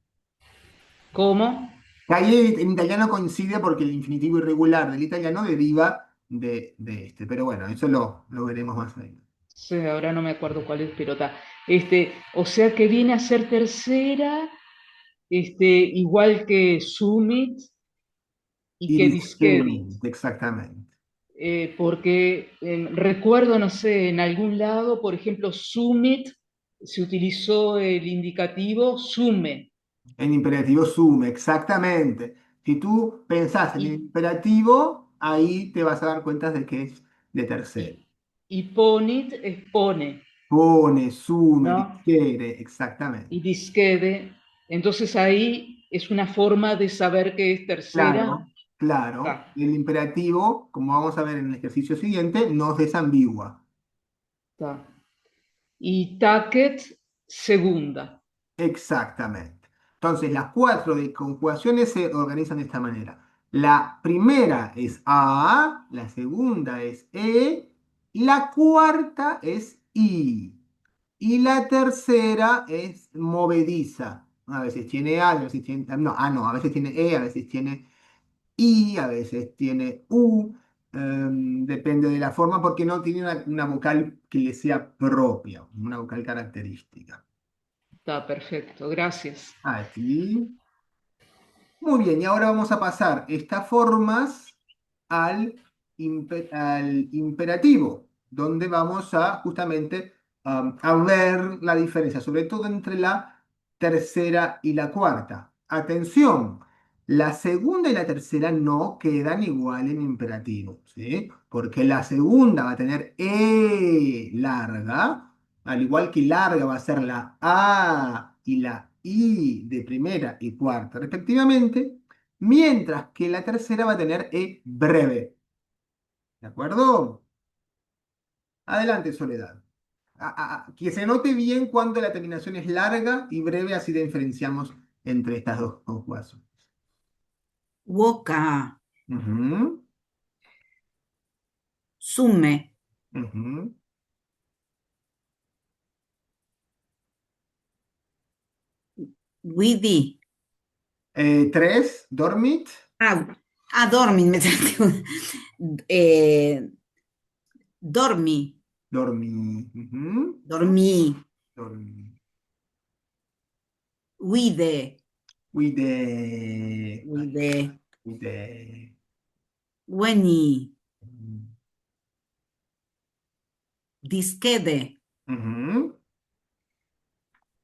¿Cómo? Ahí en italiano coincide porque el infinitivo irregular del italiano deriva de este. Pero bueno, eso lo veremos más adelante. Sí, ahora no me acuerdo cuál es, pero está. O sea que viene a ser tercera, igual que Summit y que Disquedit. Exactamente. Porque recuerdo, no sé, en algún lado, por ejemplo, Summit, se utilizó el indicativo sume. En imperativo sume, exactamente. Si tú pensás en el Y, imperativo, ahí te vas a dar cuenta de que es de tercero. y ponit es pone, Pone, sume, ¿no? digiere, exactamente. Y disquede. Entonces ahí es una forma de saber que es tercera. Claro, claro. Está, El imperativo, como vamos a ver en el ejercicio siguiente, no es desambigua. está. Y tacet, segunda. Exactamente. Entonces, las 4 de conjugaciones se organizan de esta manera. La primera es A, la segunda es E, la cuarta es I. Y la tercera es movediza. A veces tiene A, a veces tiene, no, a veces tiene E, a veces tiene I, a veces tiene U. Depende de la forma porque no tiene una vocal que le sea propia, una vocal característica. Está perfecto, gracias. Aquí. Muy bien, y ahora vamos a pasar estas formas al, al imperativo, donde vamos a justamente a ver la diferencia, sobre todo entre la tercera y la cuarta. Atención, la segunda y la tercera no quedan igual en imperativo, ¿sí? Porque la segunda va a tener E larga, al igual que larga va a ser la A y la I de primera y cuarta respectivamente, mientras que la tercera va a tener E breve. ¿De acuerdo? Adelante, Soledad. Que se note bien cuando la terminación es larga y breve, así diferenciamos entre estas dos conjugaciones. Woka, Ujú, sume, ujú. widi. Tres, dormit. Dormi, me sentí. Eh, dormi, Dormí. Ujú, dormí, dormí. wide, Cuide. wide, Cuide. weni, disquede, Ujú,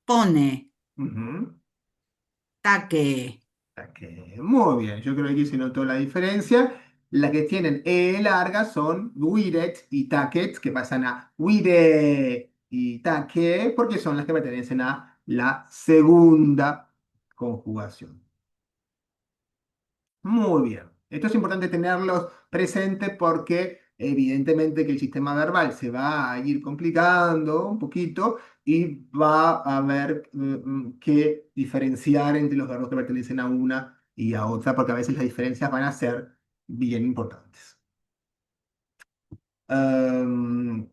pone, ujú. taque. Muy bien, yo creo que aquí se notó la diferencia. Las que tienen E larga son wiret y taket, que pasan a wire y take, porque son las que pertenecen a la segunda conjugación. Muy bien. Esto es importante tenerlos presentes porque evidentemente que el sistema verbal se va a ir complicando un poquito y va a haber que diferenciar entre los verbos que pertenecen a una y a otra, porque a veces las diferencias van a ser bien importantes. Em,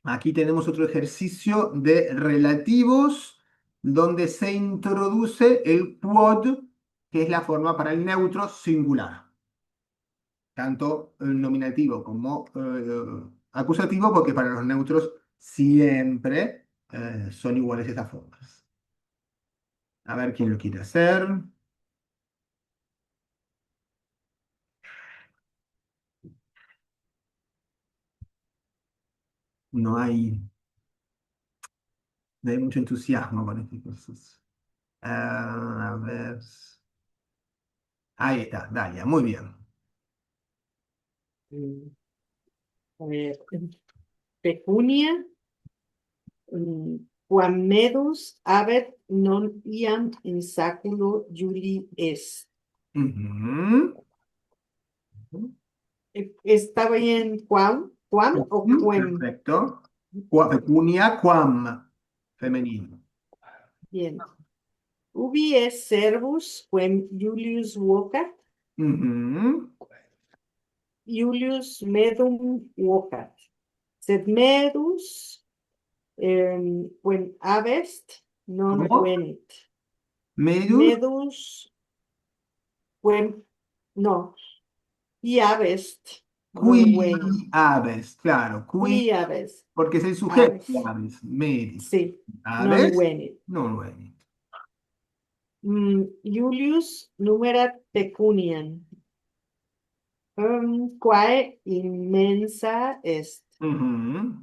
Aquí tenemos otro ejercicio de relativos donde se introduce el quod, que es la forma para el neutro singular, tanto nominativo como acusativo, porque para los neutros siempre son iguales estas formas. A ver quién lo quiere hacer. No hay, no hay mucho entusiasmo con estas cosas. A ver. Ahí está, Dalia, muy bien. Mm, A ver, pecunia, quam medus habet non iam in saculo Juli est. Ujú. ¿Está bien quam o quem? Perfecto. Pecunia quam, femenino. Bien. Ubi est servus quem Julius vocat? Ujú. Julius medum vocat. Sed medus quem abest non ¿Cómo? venit. Medus, Medus quem no, y abest non qui venit. aves, claro, qui, Qui abest porque es el sujeto abest. de aves, medis. Sí, non Aves, venit. no venit. Julius numerat pecuniam. Quae immensa est. Ujú.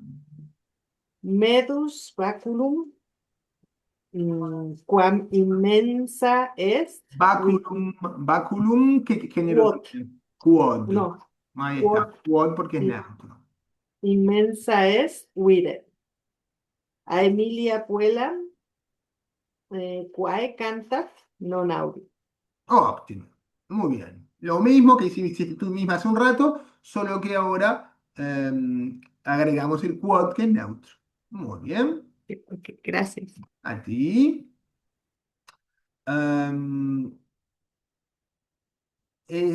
Medus baculum, quam immensa est. Baculum, baculum, ¿qué género Quod, tiene? Quod. no, Ahí está, quod quod porque es i- neutro. immensa est, vide. A Emilia puellam, quae cantat non audi. Óptimo. Muy bien. Lo mismo que hiciste tú misma hace un rato, solo que ahora agregamos el quod que es neutro. Muy bien. Ok, gracias. A ti. Em,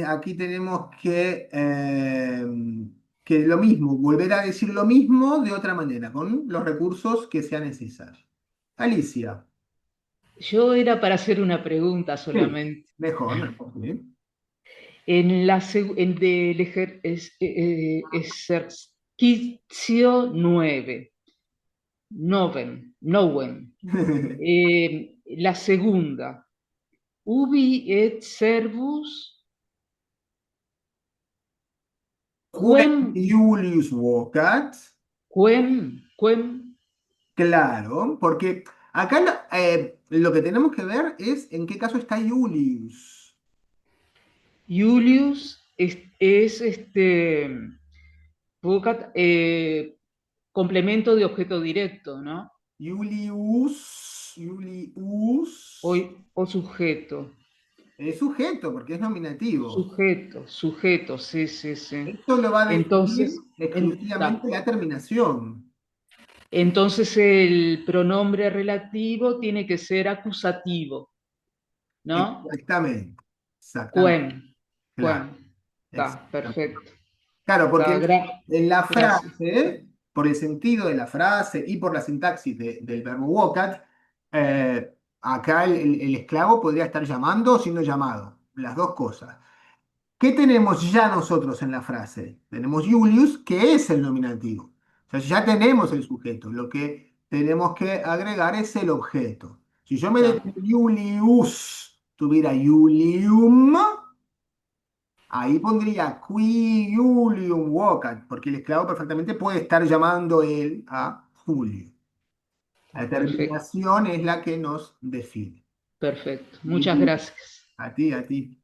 Aquí tenemos que lo mismo, volver a decir lo mismo de otra manera, con los recursos que sean necesarios. Alicia. Yo era para hacer una pregunta Sí, solamente. mejor, mejor. Sí. En la en del ejercicio 9, noven, la segunda, Ubi et servus Quem quem Julius vocat. quem Claro, porque acá lo que tenemos que ver es en qué caso está Julius. Julius es vocat, complemento de objeto directo, ¿no? Julius O sujeto. es sujeto porque es nominativo. Sujeto, sí, sí, sí. Esto lo va a definir Entonces, exclusivamente la terminación. entonces el pronombre relativo tiene que ser acusativo, ¿no? Exactamente. Quem, Claro. Está, perfecto. Claro, porque Está, en la gracias. frase, por el sentido de la frase y por la sintaxis del verbo vocat, acá el esclavo podría estar llamando o siendo llamado. Las dos cosas. ¿Qué tenemos ya nosotros en la frase? Tenemos Julius, que es el nominativo. O sea, ya tenemos el sujeto. Lo que tenemos que agregar es el objeto. Si yo me de Julius tuviera Julium, ahí pondría qui Julium vocat, porque el esclavo perfectamente puede estar llamando él a Julio. La Perfecto, terminación es la que nos define. perfecto. Muchas gracias. A ti, a ti.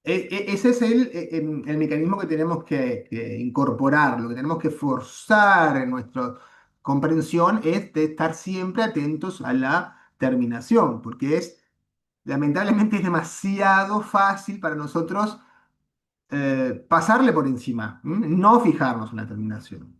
Ese es el mecanismo que tenemos que incorporar, lo que tenemos que forzar en nuestra comprensión es de estar siempre atentos a la terminación, porque lamentablemente es demasiado fácil para nosotros pasarle por encima, no fijarnos en la terminación.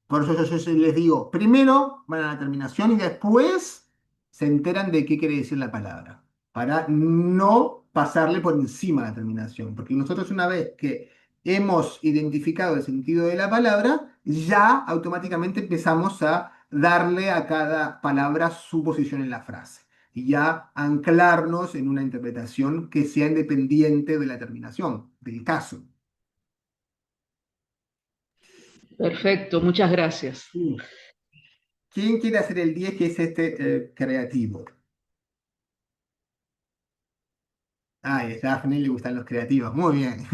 Por eso yo les digo, primero van a la terminación y después se enteran de qué quiere decir la palabra, para no pasarle por encima la terminación, porque nosotros una vez que hemos identificado el sentido de la palabra, ya automáticamente empezamos a darle a cada palabra su posición en la frase y ya anclarnos en una interpretación que sea independiente de la terminación, del caso. Perfecto, muchas gracias. ¿Quién quiere hacer el 10 que es creativo? Ay, a Daphne le gustan los creativos. Muy bien.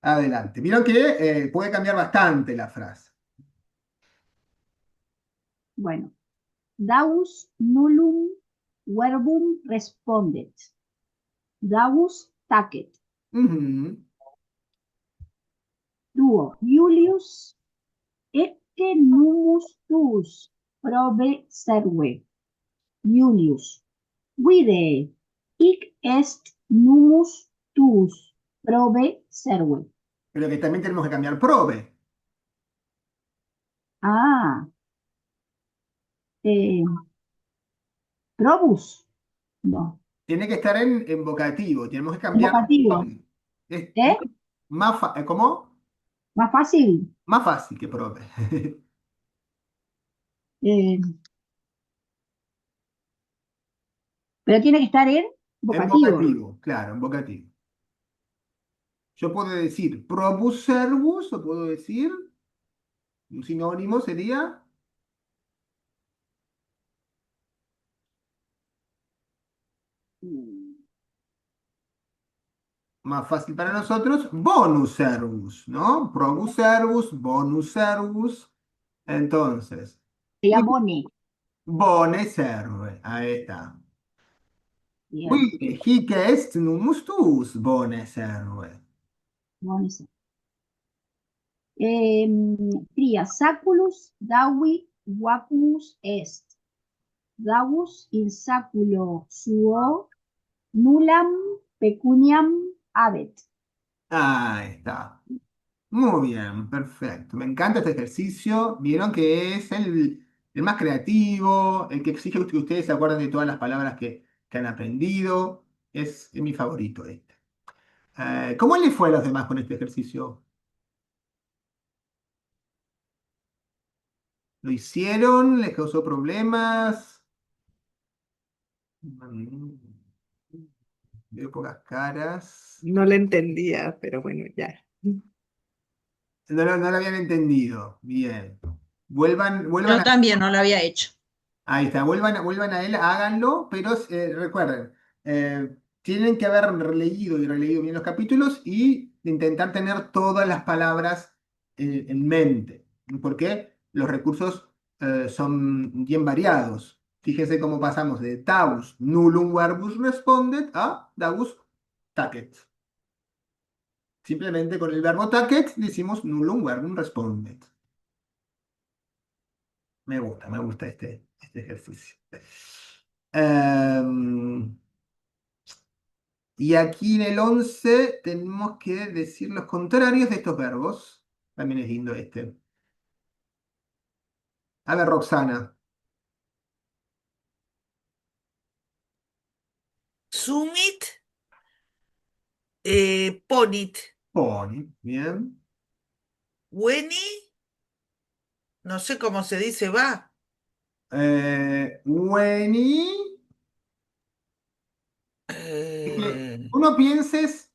Adelante. Vieron que puede cambiar bastante la frase. Bueno, Daus nullum verbum respondet. Daus tacet. Duo Julius ecce numus tuus probe serve. Julius, vide, hic est numus tuus probe serve. Pero que también tenemos que cambiar probe. Ah, probus. No. Tiene que estar en vocativo. Tenemos que cambiar. Vocativo. Es ¿cómo? Más fácil. Más fácil que probe. Pero tiene que estar en En vocativo. vocativo, claro, en vocativo. Yo puedo decir probus servus, o puedo decir, un sinónimo sería más fácil para nosotros, bonus servus, ¿no? Probus servus, bonus servus. Entonces, Sería bone. bone serve, ahí está. Bien. Qui hic est numus tuus, bone serve. Bone serve. Tria, saculus davi vacuus est. Davus in saculo suo nullam pecuniam habet. Ahí está. Muy bien, perfecto. Me encanta este ejercicio. Vieron que es el más creativo, el que exige que ustedes se acuerden de todas las palabras que han aprendido. Es mi favorito este. ¿Cómo le fue a los demás con este ejercicio? ¿Lo hicieron? ¿Les causó problemas? Veo pocas caras. No le entendía, pero bueno, ya. No lo habían entendido. Bien. Vuelvan Yo a... también no lo había hecho. Ahí está, vuelvan a él, háganlo, pero recuerden, tienen que haber leído y releído bien los capítulos y intentar tener todas las palabras en mente, porque los recursos son bien variados. Fíjense cómo pasamos de Taus nullum verbus respondet a Davus tacet. Simplemente con el verbo tacet decimos nullum verbum respondet. Me gusta este ejercicio. Em, y aquí en el 11 tenemos que decir los contrarios de estos verbos. También es lindo este. A ver, Roxana. Sumit, ponit. Pony. Bien. Weni, no sé cómo se dice, va. Weni. Eh, No pienses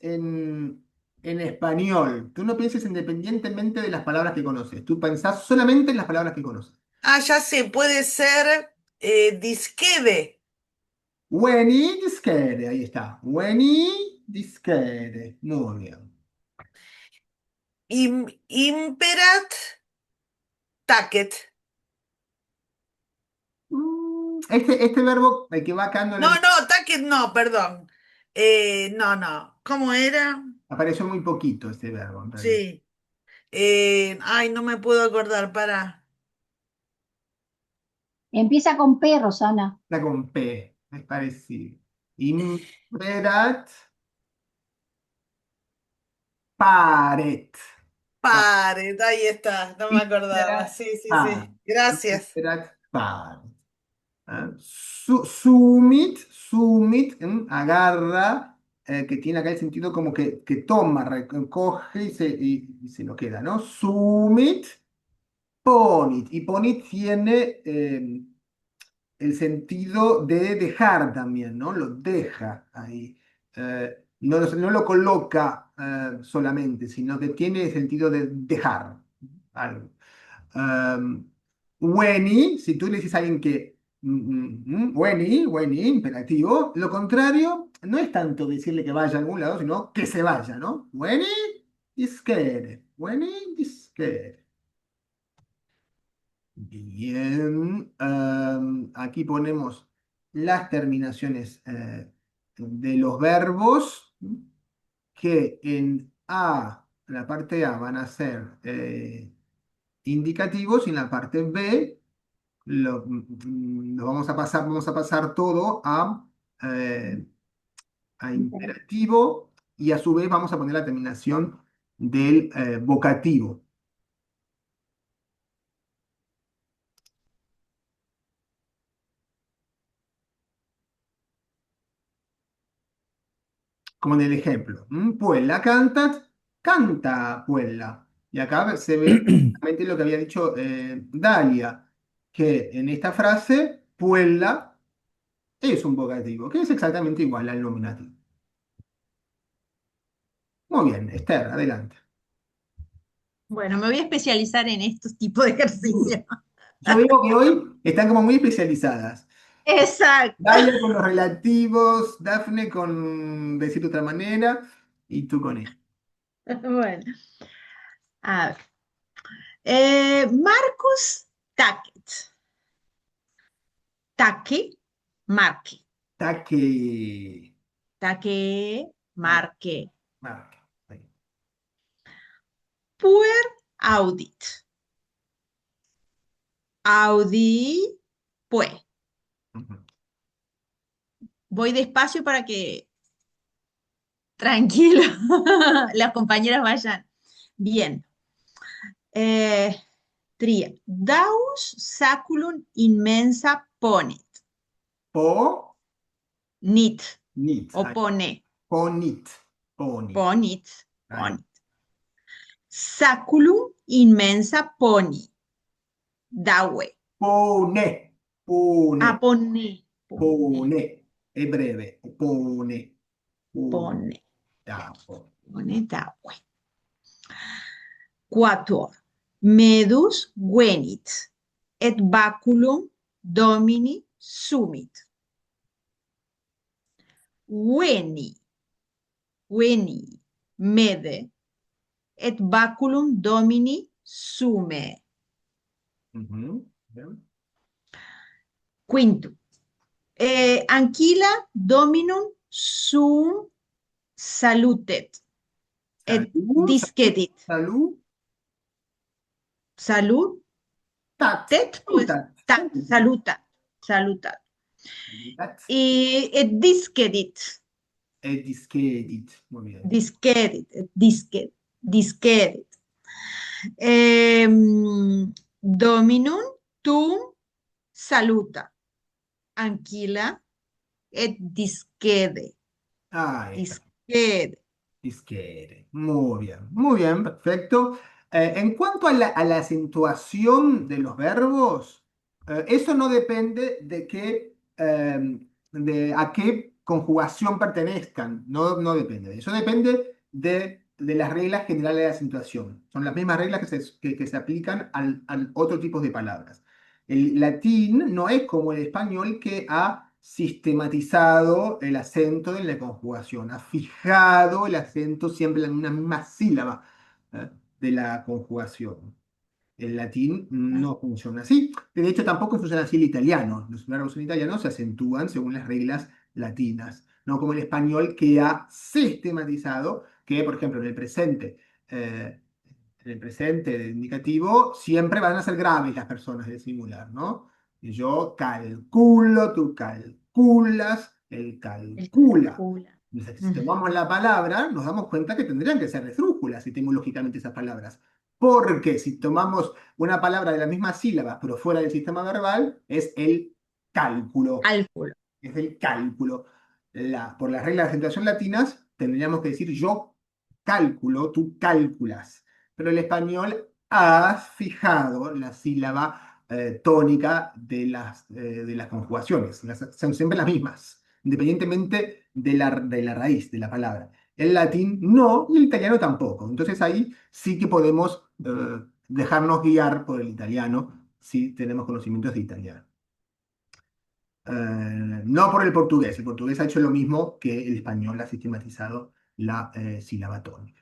en español. Tú no pienses independientemente de las palabras que conoces. Tú pensás solamente en las palabras que conoces. ya sé, puede ser disquede. Weni disquere, ahí está. Weni disquere. Muy bien. Imperat tacet. Este verbo, el que va quedando en No, la... no, tacet no, perdón. No, no. ¿Cómo era? Apareció muy poquito este verbo, en realidad. Sí. Ay, no me puedo acordar, para. Empieza con P, Rosana. Está con P, es parecido. Imperat paret. Pared, ahí está, no me acordaba. Imperat Sí, sí, paret. sí. Gracias. Imperat paret. ¿Ah? Sumit, agarra, que tiene acá el sentido como que toma, recoge y se lo queda, ¿no? Sumit, ponit. Y ponit tiene el sentido de dejar también, ¿no? Lo deja ahí. No lo coloca solamente, sino que tiene el sentido de dejar algo. Weni, si tú le dices a alguien que weni, imperativo, lo contrario no es tanto decirle que vaya a algún lado, sino que se vaya, ¿no? Weni, weni, disquere. Bien, aquí ponemos las terminaciones de los verbos que en la parte A van a ser indicativos y en la parte B lo vamos a pasar todo eh, a imperativo y a su vez vamos a poner la terminación del vocativo. Como en el ejemplo. Puella cantat, canta Puella. Y acá se ve exactamente lo que había dicho Dalia, que en esta frase Puella es un vocativo, que es exactamente igual al nominativo. Muy bien, Esther, adelante. Bueno, me voy a especializar en estos tipos de ejercicios. Yo veo que hoy están como muy especializadas. Exacto. Dalia con los relativos, Dafne con decir de otra manera y tú con él. Bueno, a ver. Marcus Tackett. Taque, marque. Taque. Taque, marque. Marque. Ahí. Puer audit. Audi, pues. Ujú. Voy despacio para que tranquilo las compañeras vayan bien. Tria. Daus saculum inmensa ponit. Po, Nit. nit. O Ahí. pone. Ponit. Ponit. Ponit. Ahí. Ponit. Saculum inmensa poni. Dawe. Pone. Pone. Pone. Pone. È breve. Pone. Pone. Dapo. Pone dawe. Quatuor. Medus venit. et baculum domini sumit. Veni, mede, et baculum domini sume. Ujú, bien. Quinto. Anquila dominum sum salutet, et Salud, discedit. salud, Salud, tat, tet, pues, salutat, salutat, salutat. salutat, Et discedit, discedit. Muy bien. discedit. Dominum tum saluta, anquila et discede, Ahí está. discede. Disquere. Muy bien, perfecto. En cuanto a la acentuación de los verbos, eso no depende de a qué conjugación pertenezcan, no depende de eso, depende de las reglas generales de acentuación. Son las mismas reglas que se aplican al otro tipo de palabras. El latín no es como el español que ha sistematizado el acento en la conjugación, ha fijado el acento siempre en una misma sílaba de la conjugación. El latín no funciona así. De hecho, tampoco funciona así el italiano. Los verbos en italiano se acentúan según las reglas latinas, no como el español que ha sistematizado que, por ejemplo, eh, en el presente del indicativo siempre van a ser graves las personas del singular, ¿no? Y yo calculo, tú calculas, él calcula. Entonces, si tomamos la palabra, nos damos cuenta que tendrían que ser esdrújulas etimológicamente esas palabras. Porque si tomamos una palabra de la misma sílaba, pero fuera del sistema verbal, es el cálculo. Es el cálculo. Por las reglas de acentuación latinas, tendríamos que decir yo cálculo, tú cálculas. Pero el español ha fijado la sílaba tónica de las conjugaciones. Son siempre las mismas, independientemente de la raíz de la palabra. El latín no, y el italiano tampoco. Entonces ahí sí que podemos dejarnos guiar por el italiano si tenemos conocimientos de italiano. No por el portugués. El portugués ha hecho lo mismo que el español, ha sistematizado la sílaba tónica.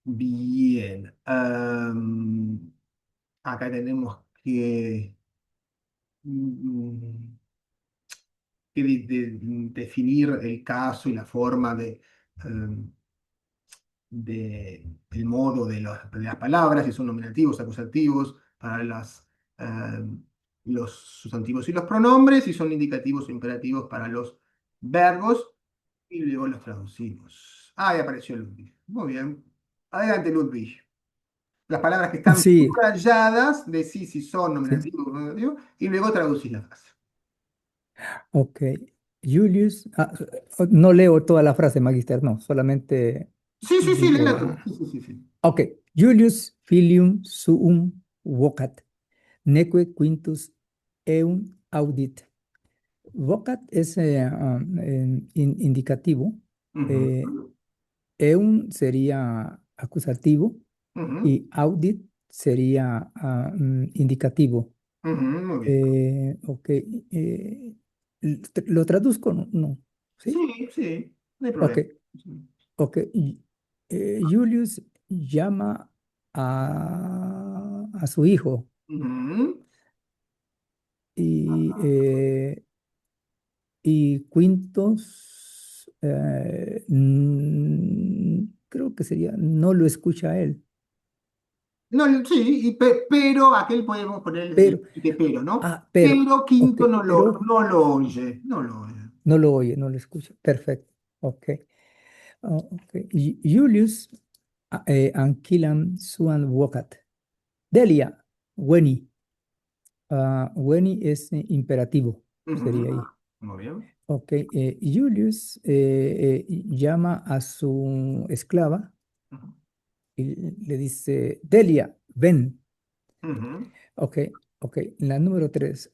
Bien. Acá tenemos mm, definir el caso y la forma el modo de las palabras, si son nominativos, acusativos, para los sustantivos y los pronombres, si son indicativos o imperativos para los verbos, y luego los traducimos. Ahí apareció Ludwig. Muy bien. Adelante, Ludwig. Las palabras que están Sí, subrayadas, decís si son sí, nominativos o nominativos, y luego traducís la frase. ok. Julius, no leo toda la frase, Magister, no, solamente Sí, léela digo, toda. Sí. ok. Julius filium suum vocat, neque quintus eum audit. Vocat es indicativo, eh, Ujú, eum sería acusativo ujú, y audit sería indicativo. ujú, muy bien. Ok. ¿Lo traduzco? No, no. ¿Sí? Sí, no hay Ok, problema. ok. Julius llama a su hijo Ujú. y, y Quintos creo que sería, no lo escucha a él, No, sí, pero aquel podemos poner pero, de pero, ¿no? pero, Pero ok, Quinto no lo, pero no lo oye, no lo oye. no lo oye, no lo escucha. Perfecto, ok. Ok. Julius ancillam suam vocat. Delia, Weni. Weni es imperativo, Ujú, sería ahí. muy bien. Ok. Julius llama a su esclava Ujú, y le dice, Delia, ven. ujú, Ok, ok. La número 3.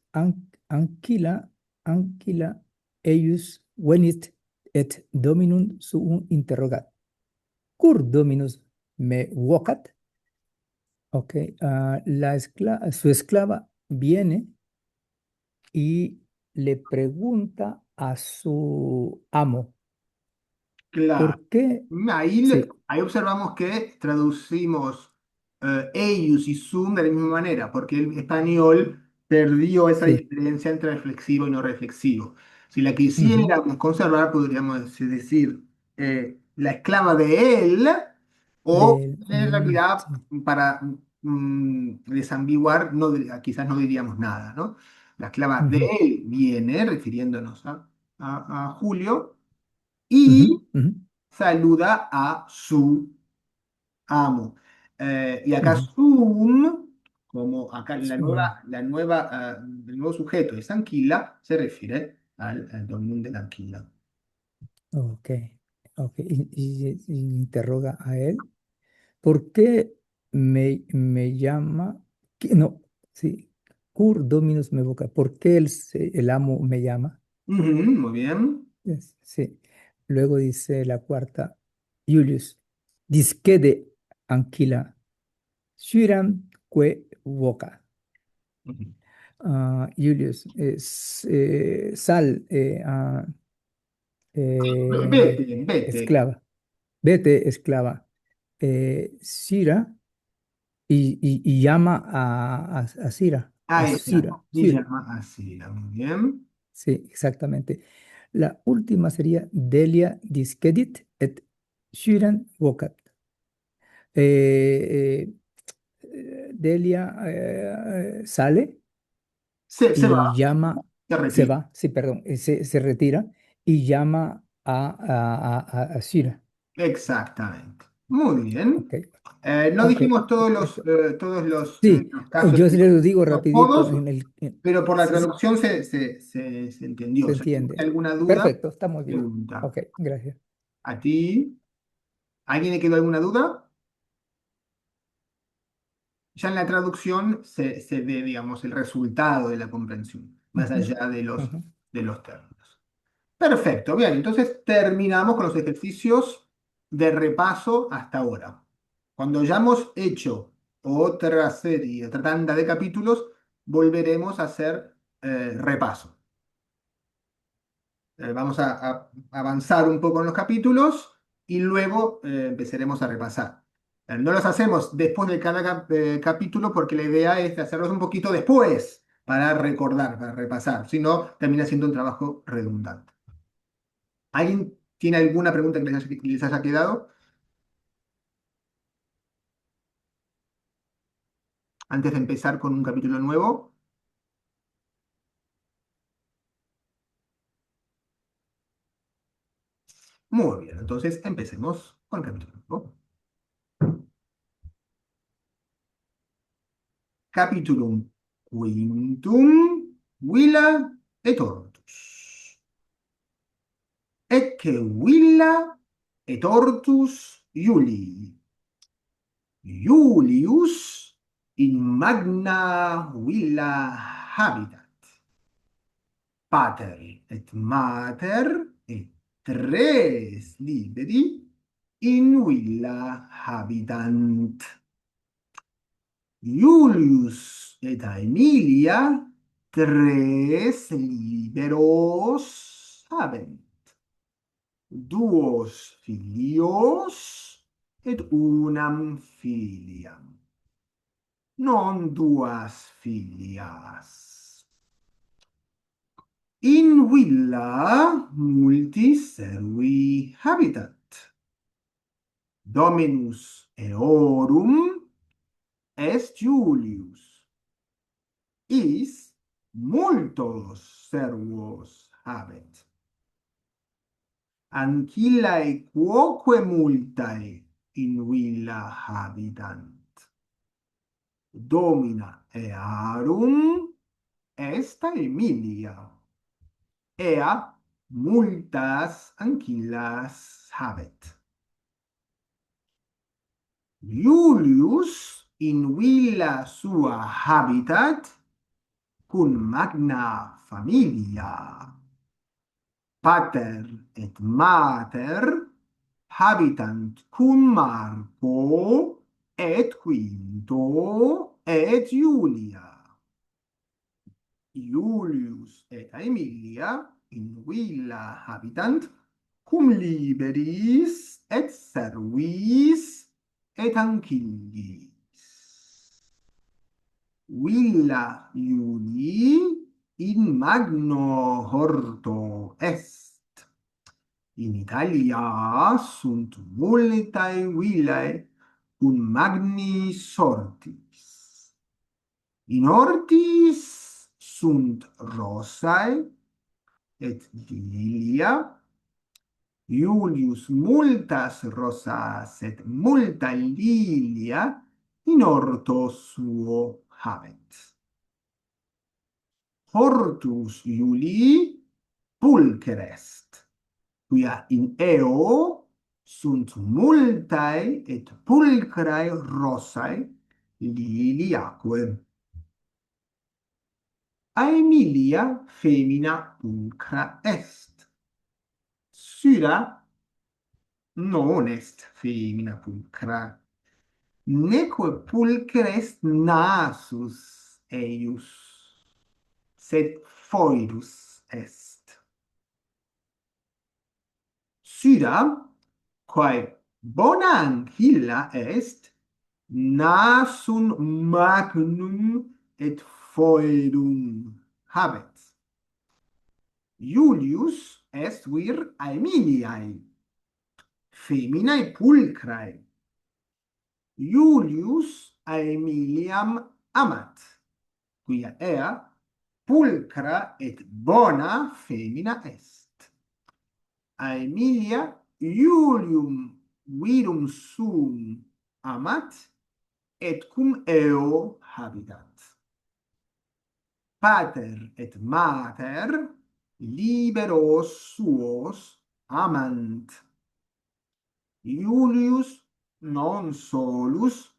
Anquila eius venit et dominum suum interrogat. Cur dominus me vocat. Ok, su esclava viene y le pregunta a su amo, Claro. ¿por qué? Ahí, Sí, ahí observamos que traducimos eius y sum de la misma manera, porque el español perdió esa sí, diferencia entre reflexivo y no reflexivo. Si la ujú, quisiéramos conservar, podríamos decir la esclava de él, o en realidad, sí, para desambiguar, quizás no diríamos nada, ¿no? La esclava de ujú, él viene, refiriéndonos a Julio, ujú, y ujú, saluda a su amo. Y acá ujú. sum, como acá Su- el nuevo sujeto es anquila, se refiere al dominium de la anquila. Ok, ok. Y interroga a él, ¿por qué me llama? No, sí, cur dominus me voca. ¿Por qué el amo me llama? Ujú, muy bien. Sí. Luego dice la cuarta, Julius, disquede anquila, shuram que voca. Ujú. Julius, sal, Vete, vete. esclava, vete, esclava, Sira, y llama a Sira, A a ella. Sira, Y Sira. llama así, muy bien. Sí, exactamente. La última sería Delia discedit et Shiran vocat. Eh, Delia sale Se y va, llama, se se retira. va, sí, perdón, se retira y llama a Shira. Exactamente. Muy bien. Ok, No ok, dijimos perfecto. todos Sí, los casos yo sí les lo digo los rapidito modos, en pero por la sí, sí, traducción se se entendió. Si hay entiende. alguna duda, Perfecto, está muy bien. pregunta. Ok, gracias. ¿A ti? ¿Alguien le quedó alguna duda? Ya en la traducción se ve, digamos, el resultado de la comprensión, más Ujú, allá ujú. de los términos. Perfecto, bien, entonces terminamos con los ejercicios de repaso hasta ahora. Cuando ya hemos hecho otra serie, otra tanda de capítulos, volveremos a hacer repaso. Vamos a avanzar un poco en los capítulos y luego empezaremos a repasar. No los hacemos después de cada capítulo porque la idea es de hacerlos un poquito después para recordar, para repasar. Si no, termina siendo un trabajo redundante. ¿Alguien tiene alguna pregunta que les haya quedado antes de empezar con un capítulo nuevo? Muy bien, entonces empecemos con el capítulo nuevo. Capitulum quintum Villa et Ortus. Ecce Villa et Ortus Iulii. Iulius in magna villa habitat. Pater et mater et tres liberi in villa habitant. Iulius et Aemilia tres liberos habent. Duos filios et unam filiam. Non duas filias. In villa multis servi habitat. Dominus eorum est Julius. Is multos servos habet. Ancillae quoque multae in villa habitant. Domina earum est Aemilia. Ea multas ancillas habet. Julius in villa sua habitat cum magna familia. Pater et mater habitant cum Marco et Quinto et Julia. Julius et Aemilia in villa habitant cum liberis et servis et ancillis. Villa Julii in magno horto est. In Italia sunt multae villae cum magni sortis. In hortis sunt rosae et lilia. Julius multas rosas et multa lilia in horto suo habet. Hortus Julii pulcher est, quia in eo sunt multae et pulchrae rosae liliaque. Aemilia femina pulchra est. Syra non est femina pulchra, neque pulcher est nasus eius, sed foedus est. Syra, quae bona ancilla est, nasum magnum et foedum habet. Julius est vir Aemiliae, feminae pulchrae. Julius Aemiliam amat, quia ea pulchra et bona femina est. Aemilia Julium virum suum amat, et cum eo habitat. Pater et mater liberos suos amant. Julius non solus,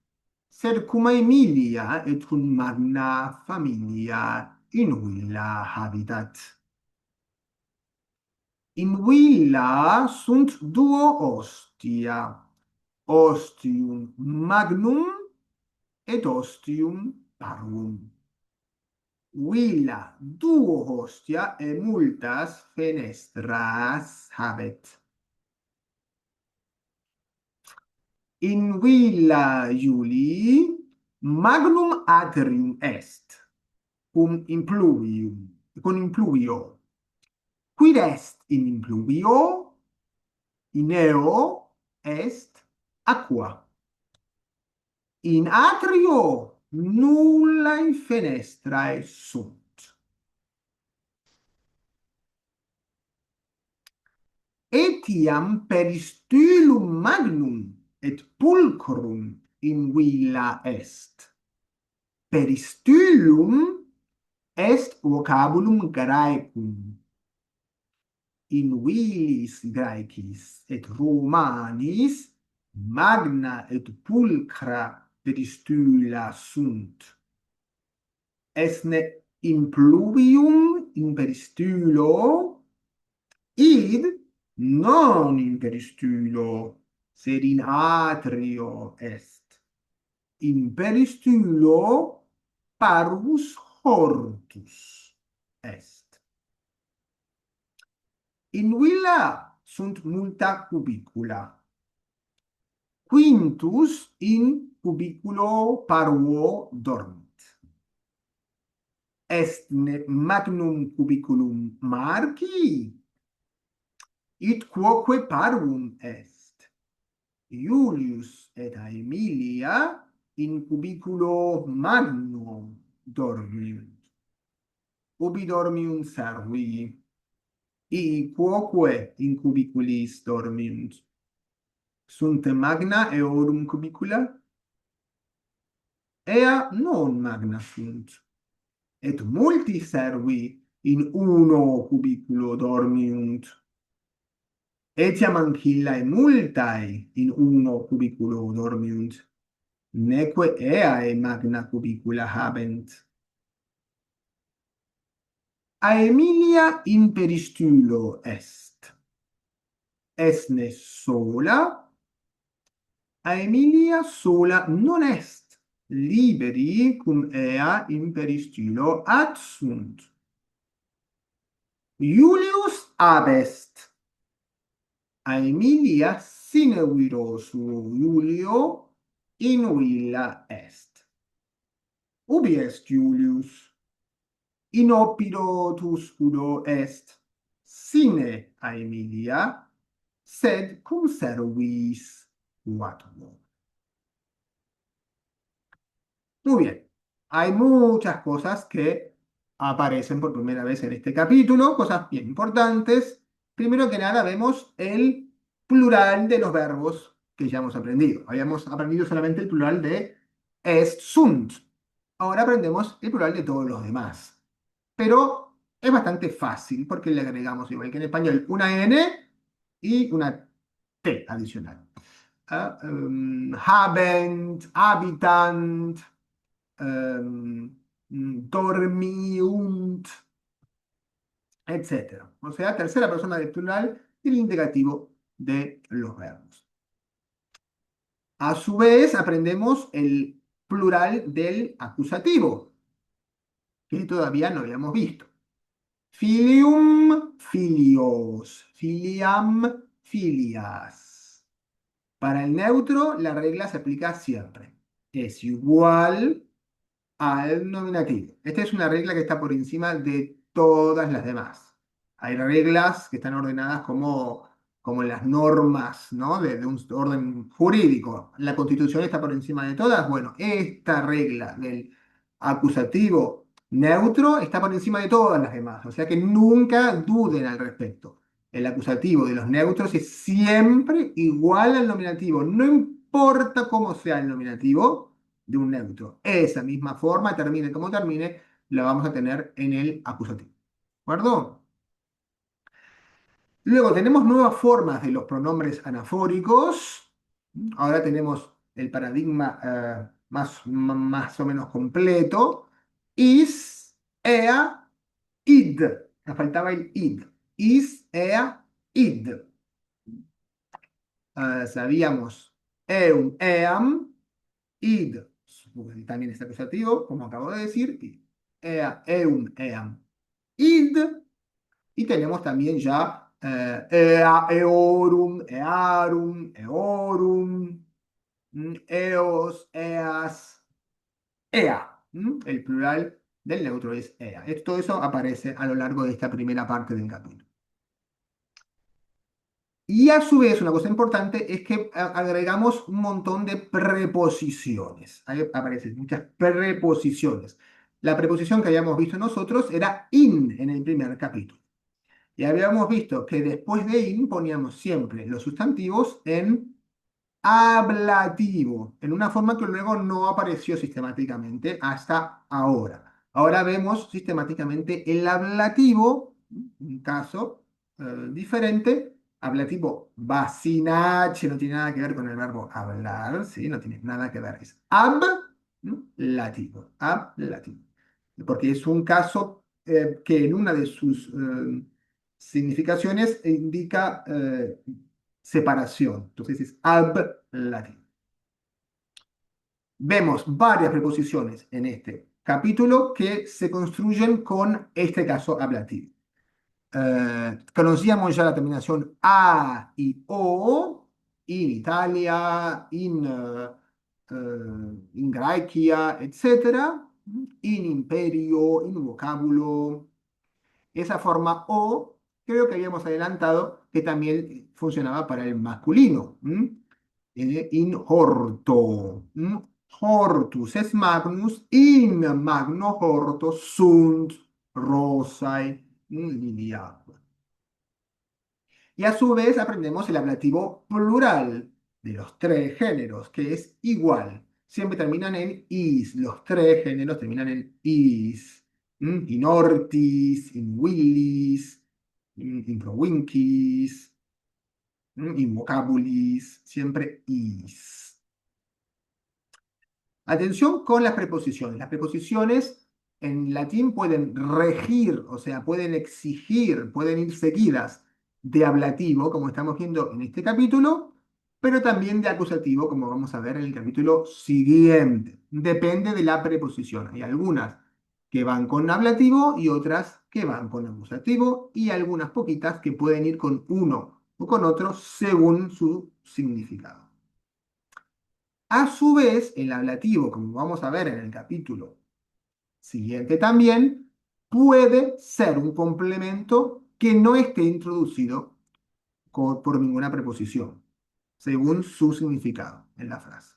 sed cum Aemilia et cum magna familia in villa habitat. In villa sunt duo ostia, ostium magnum et ostium parvum. Villa duo hostia e multas fenestras habet. In villa Julii magnum atrium est, cum impluvio. Quid est in impluvio? In eo est aqua. In atrio nullae fenestrae sunt. Etiam peristylum magnum et pulchrum in villa est. Peristylum est vocabulum Graecum. In villis Graecis et Romanis magna et pulchra peristyla sunt. Esne impluvium in peristylo, id non in peristylo, sed in atrio est. In peristylo parvus hortus est. In villa sunt multa cubicula. Quintus in cubiculo parvo dormit. Est magnum cubiculum Marci, id quoque parvum est. Julius et Aemilia in cubiculo magnum dormiunt. Ubi dormiunt servi, quoque in cubiculis dormiunt. Sunt magna eorum cubicula? Ea non magna sunt. Et multi servi in uno cubiculo dormiunt. Etiam ancillae multae in uno cubiculo dormiunt. Neque eae magna cubicula habent. Aemilia in peristylo est. esne sola, Aemilia sola non est, liberi cum ea imperistilo adsunt. Iulius abest, Aemilia sine viro suo Iulio in villa est. Ubi est Iulius? In oppido tusculo est, sine Aemilia, sed cum servis quatuor. Muy bien, hay muchas cosas que aparecen por primera vez en este capítulo, cosas bien importantes. Primero que nada vemos el plural de los verbos que ya hemos aprendido. Habíamos aprendido solamente el plural de est, sunt. Ahora aprendemos el plural de todos los demás. Pero es bastante fácil porque le agregamos, igual que en español, una N y una T adicional. Habent, habitant, dormiunt, etc. O sea, tercera persona del plural y el indicativo de los verbos. A su vez, aprendemos el plural del acusativo, que todavía no habíamos visto. Filium, filios, filiam, filias. Para el neutro, la regla se aplica siempre. Es igual al nominativo. Esta es una regla que está por encima de todas las demás. Hay reglas que están ordenadas como las normas, ¿no? de un orden jurídico. La Constitución está por encima de todas. Bueno, esta regla del acusativo neutro está por encima de todas las demás. O sea que nunca duden al respecto. El acusativo de los neutros es siempre igual al nominativo. No importa cómo sea el nominativo de un neutro. Esa misma forma, termine como termine, la vamos a tener en el acusativo. ¿De acuerdo? Luego tenemos nuevas formas de los pronombres anafóricos. Ahora tenemos el paradigma más o menos completo. Is, ea, id. Nos faltaba el id. Is, ea, id. Sabíamos eum, eam, id. También es acusativo, como acabo de decir. Ea, eum, eam, id. Y tenemos también ya ea, eorum, earum, eorum, eos, eas, ea. El plural del neutro es ea. Todo eso aparece a lo largo de esta primera parte del capítulo. Y a su vez, una cosa importante es que agregamos un montón de preposiciones. Ahí aparecen muchas preposiciones. La preposición que habíamos visto nosotros era in en el primer capítulo. Y habíamos visto que después de in poníamos siempre los sustantivos en ablativo, en una forma que luego no apareció sistemáticamente hasta ahora. Ahora vemos sistemáticamente el ablativo, un caso diferente. Ablativo va sin H, no tiene nada que ver con el verbo hablar, ¿sí? No tiene nada que ver, es ablativo, ablativo. Porque es un caso que en una de sus significaciones indica separación, entonces es ablativo. Vemos varias preposiciones en este capítulo que se construyen con este caso ablativo. Conocíamos ya la terminación a y o, in Italia, in Grecia, etc. In imperio, in vocábulo. Esa forma o, creo que habíamos adelantado que también funcionaba para el masculino. In horto. Hortus es magnus, in magno horto sunt rosae liliaque. Y a su vez aprendemos el ablativo plural de los tres géneros, que es igual. Siempre terminan en is. Los tres géneros terminan en is. In ortis, in willis, in provincis, in vocabulis, siempre is. Atención con las preposiciones. Las preposiciones en latín pueden regir, o sea, pueden exigir, pueden ir seguidas de ablativo, como estamos viendo en este capítulo, pero también de acusativo, como vamos a ver en el capítulo siguiente. Depende de la preposición. Hay algunas que van con ablativo y otras que van con acusativo, y algunas poquitas que pueden ir con uno o con otro según su significado. A su vez, el ablativo, como vamos a ver en el capítulo siguiente también, puede ser un complemento que no esté introducido por ninguna preposición, según su significado en la frase.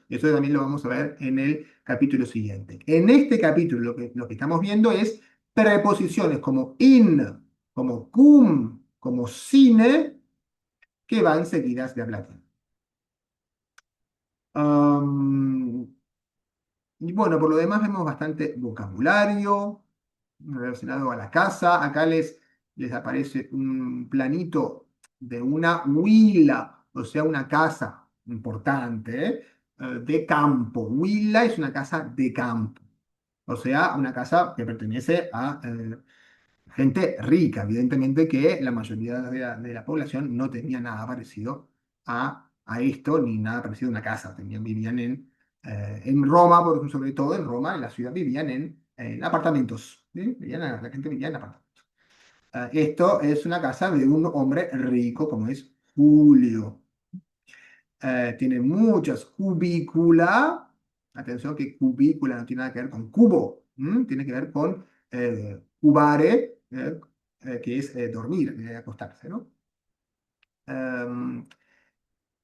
Eso también lo vamos a ver en el capítulo siguiente. En este capítulo lo que estamos viendo es preposiciones como in, como cum, como sine, que van seguidas de ablativo. Y bueno, por lo demás vemos bastante vocabulario relacionado a la casa. Acá les aparece un planito de una huila, o sea, una casa importante, de campo. Huila es una casa de campo, o sea, una casa que pertenece a gente rica. Evidentemente que la mayoría de la población no tenía nada parecido a esto, ni nada parecido a una casa. Vivían en Roma, sobre todo en Roma, en la ciudad, vivían en apartamentos. ¿Sí? La gente vivía en apartamentos. Esto es una casa de un hombre rico como es Julio. Tiene muchas cubículas. Atención que cubícula no tiene nada que ver con cubo, tiene que ver con cubare, que es dormir, acostarse, ¿no?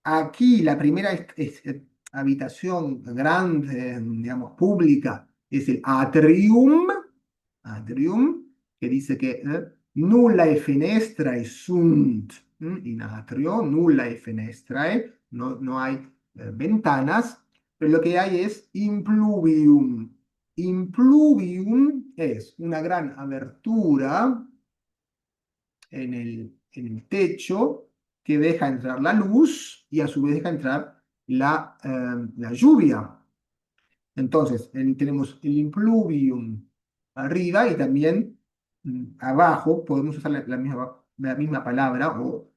Aquí la primera habitación grande, digamos, pública, es el atrium, que dice que nullae fenestrae sunt in atrio, nullae fenestrae, no hay ventanas, pero lo que hay es impluvium. Impluvium es una gran abertura en el techo que deja entrar la luz y a su vez deja entrar la lluvia. Entonces, tenemos el impluvium arriba y también abajo. Podemos usar la misma palabra o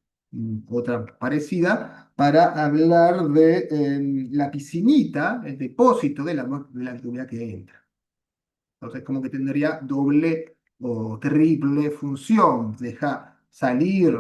otra parecida para hablar de la piscinita, el depósito de la lluvia que entra. Entonces, como que tendría doble o triple función. Deja salir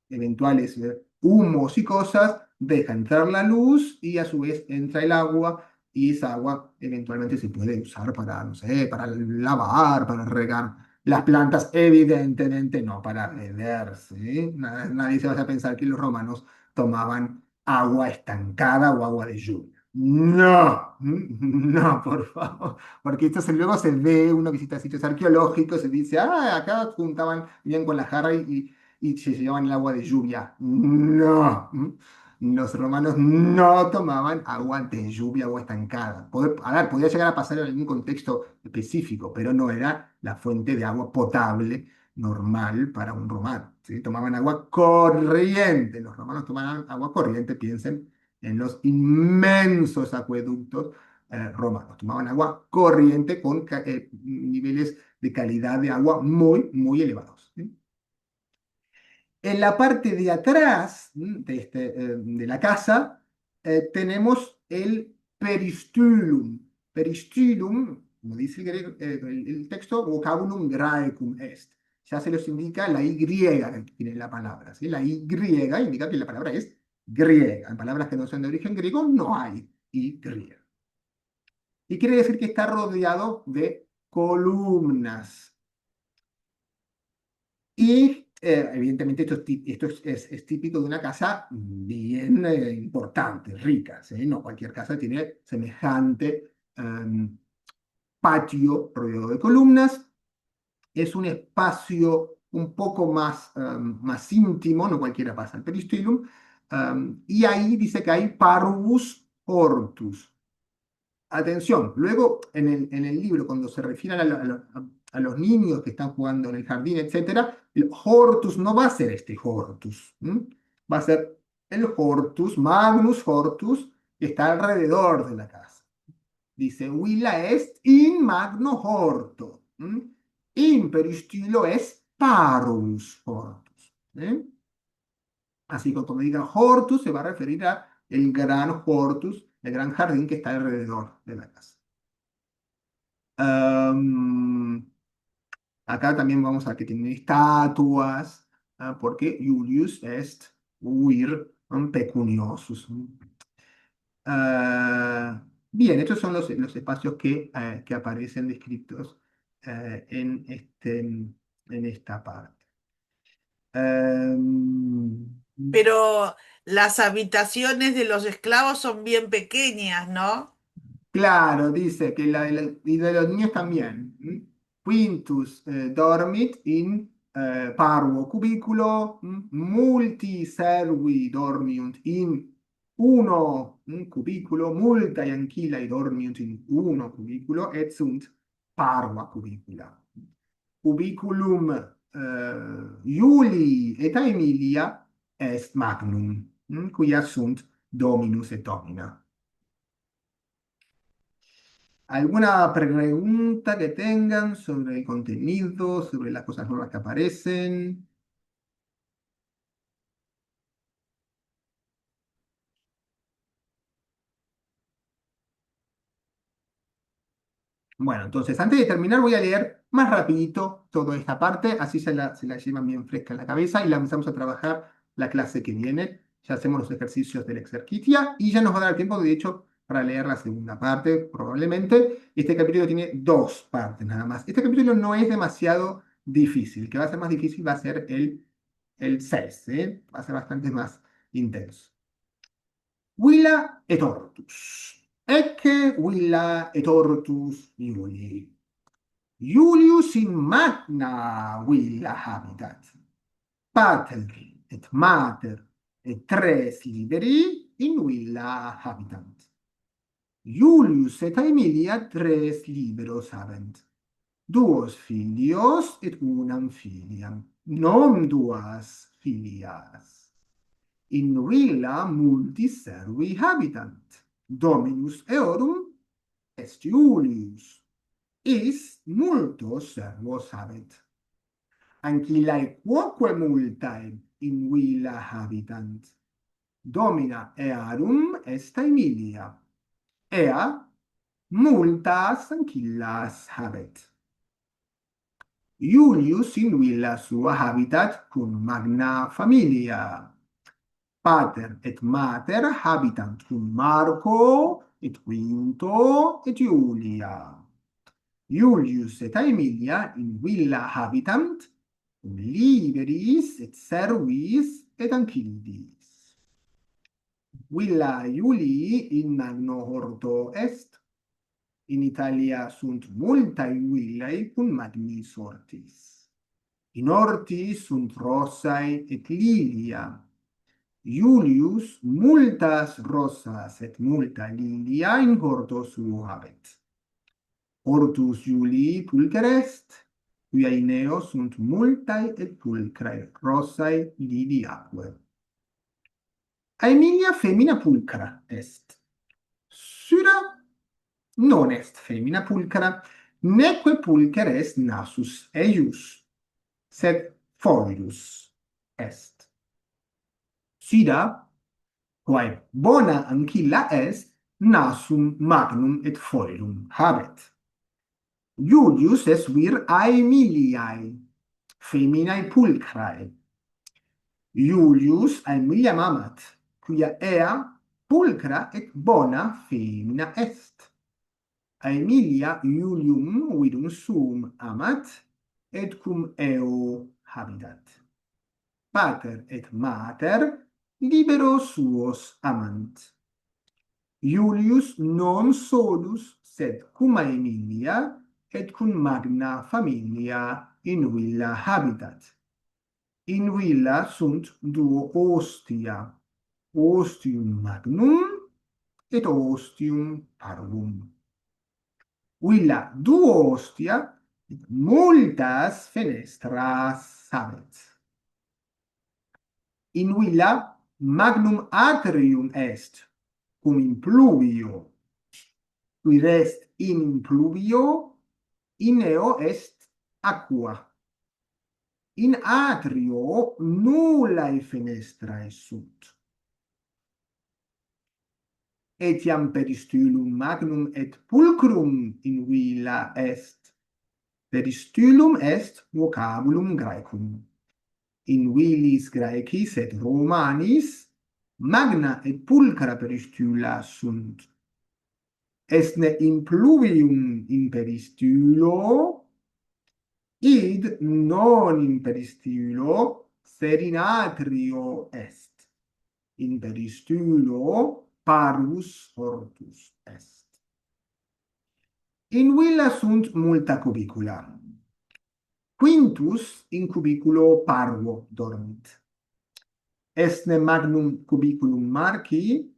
eventuales humos y cosas, deja entrar la luz y a su vez entra el agua, y esa agua eventualmente se puede usar para, no sé, para lavar, para regar las plantas, evidentemente no para beber, ¿sí? Nadie se vaya a pensar que los romanos tomaban agua estancada o agua de lluvia. No, no, por favor, porque esto luego se ve, uno visita sitios arqueológicos y dice, acá juntaban bien con la jarra y se llevaban el agua de lluvia. No, los romanos no tomaban agua de lluvia, agua estancada. A ver, podía llegar a pasar en algún contexto específico, pero no era la fuente de agua potable normal para un romano, ¿sí? Tomaban agua corriente. Los romanos tomaban agua corriente, piensen en los inmensos acueductos romanos. Tomaban agua corriente con niveles de calidad de agua muy, muy elevados, ¿sí? En la parte de atrás de la casa tenemos el peristylum. Peristylum, como dice el texto, vocabulum graecum est. Ya se los indica la Y que tiene la palabra, ¿sí? La Y indica que la palabra es griega. En palabras que no son de origen griego no hay Y griega. Y quiere decir que está rodeado de columnas. Y evidentemente esto es típico de una casa bien importante, rica, ¿sí? No cualquier casa tiene semejante patio rodeado de columnas. Es un espacio un poco más íntimo, no cualquiera pasa al peristylum. Y ahí dice que hay parvus hortus. Atención, luego en el libro, cuando se refieren a los niños que están jugando en el jardín, etc., el hortus no va a ser este hortus, va a ser el hortus, magnus hortus, que está alrededor de la casa. Dice, villa est in magno horto, in peristylo est parvus hortus. ¿eh? Así que cuando me digan hortus, se va a referir a el gran hortus, el gran jardín que está alrededor de la casa. Acá también vamos a que tiene estatuas, porque Julius est vir pecuniosus. Bien, estos son los espacios que aparecen descritos en esta parte. Pero las habitaciones de los esclavos son bien pequeñas, ¿no? Claro, dice que y de los niños también. Quintus dormit in parvo cubiculo, multi servi dormiunt in uno cubiculo, multae ancillae dormiunt in uno cubiculo, et sunt parva cubicula. Cubiculum Iuli et Aemilia est magnum, quia sunt dominus et domina. ¿Alguna pregunta que tengan sobre el contenido, sobre las cosas nuevas que aparecen? Bueno, entonces, antes de terminar, voy a leer más rapidito toda esta parte, así se la llevan bien fresca en la cabeza y la empezamos a trabajar la clase que viene. Ya hacemos los ejercicios del Exercitia y ya nos va a dar tiempo, de hecho, para leer la segunda parte, probablemente. Este capítulo tiene 2 partes nada más. Este capítulo no es demasiado difícil. El que va a ser más difícil va a ser el 6, ¿eh? Va a ser bastante más intenso. Villa et ortus. Ecce villa et ortus Iuli. Iulius in magna villa habitat. Pater et mater et 3 liberi in villa habitant. Iulius et Aemilia 3 liberos habent. 2 filios et unam filiam, non 2 filias. In villa multis servi habitant. Dominus eorum est Iulius. Is multos servos habet. Ancillae quoque multae in villa habitant. Domina earum est Aemilia. Ea multas ancillas habet. Iulius in villa sua habitat cum magna familia. Pater et mater habitant cum Marco et Quinto et Iulia. Iulius et Aemilia in villa habitant cum liberis et servis et ancillidis. Villa Iulii in magno horto est. In Italia sunt multae villae cum magnis hortis. In hortis sunt rossae et lilia. Iulius multas rosas et multa lilia in horto suo habet. Hortus Iulii pulcher est, quia in eo sunt multae et pulcrae rossae liliaque. Aemilia femina pulcra est. Syra non est femina pulcra, neque pulcher est nasus eius, sed foedus est. Sida, quae bona ancilla est, nasum magnum et foedum habet. Iulius est vir Aemiliae, feminae pulcrae. Iulius Aemiliam amat, quia ea pulcra et bona femina est. Aemilia Iulium vidum suum amat, et cum eo habitat. Pater et mater liberos suos amant. Iulius non solus, sed cum Aemilia et cum magna familia in villa habitat. In villa sunt 2 ostia, ostium magnum et ostium parvum. Villa 2 ostia et multas fenestras habet. In villa magnum atrium est, cum in pluvio, qui rest in pluvio, in eo est aqua. In atrio nullae fenestrae sunt. Etiam peristylum magnum et pulchrum in villa est. Peristylum est vocabulum Graecum. In villis Graecis et Romanis magna et pulchra peristyla sunt. Esne in pluvium in peristylo, id non in peristylo, sed in atrio est. In peristylo parvus hortus est. In villa sunt multa cubicula. Quintus in cubiculo parvo dormit. Esne magnum cubiculum Marci,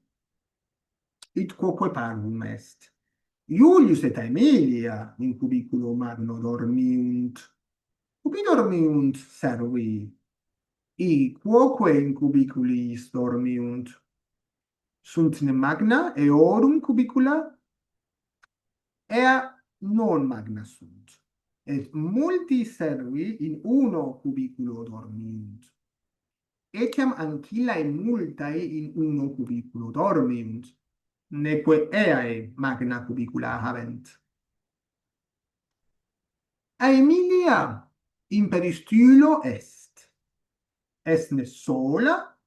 id quoque parvum est. Iulius et Aemilia in cubiculo magno dormiunt. Ubi dormiunt servi? I quoque in cubiculis dormiunt. Sunt ne magna eorum cubicula? Ea non magna sunt. Et multi servi in uno cubiculo dormiunt. Etiam ancillae multae in uno cubiculo dormiunt. Neque eae magna cubicula habent. Aemilia in peristylo est. Esne sola?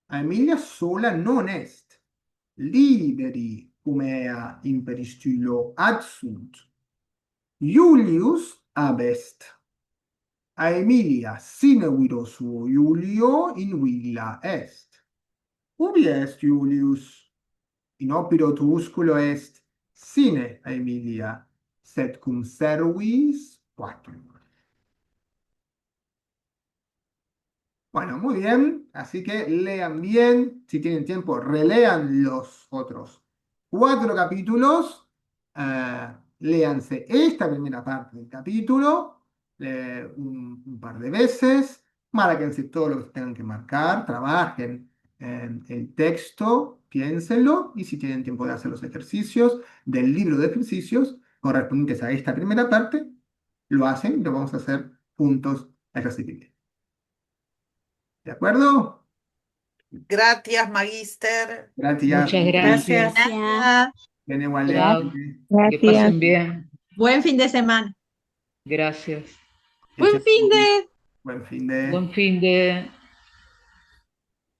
Aemilia sola non est. Liberi cum ea in peristylo adsunt. Iulius ab est. Aemilia sine viro suo Iulio in villa est. Ubi est Iulius? In opiro tuusculo est sine Aemilia, sed cum servis quatrum. Bueno, muy bien, así que lean bien, si tienen tiempo, relean los otros 4 capítulos, léanse esta primera parte del capítulo un par de veces, márquense todo lo que tengan que marcar, trabajen el texto, piénsenlo, y si tienen tiempo de hacer los ejercicios del libro de ejercicios correspondientes a esta primera parte, lo hacen y lo vamos a hacer juntos al recibir. ¿De acuerdo? Gracias, Magister. Gracias. Muchas gracias. Gracias. Bien, Chao. igualmente. Que pasen bien. Buen fin de semana. Gracias. Buen fin de... Buen fin de... Buen fin de...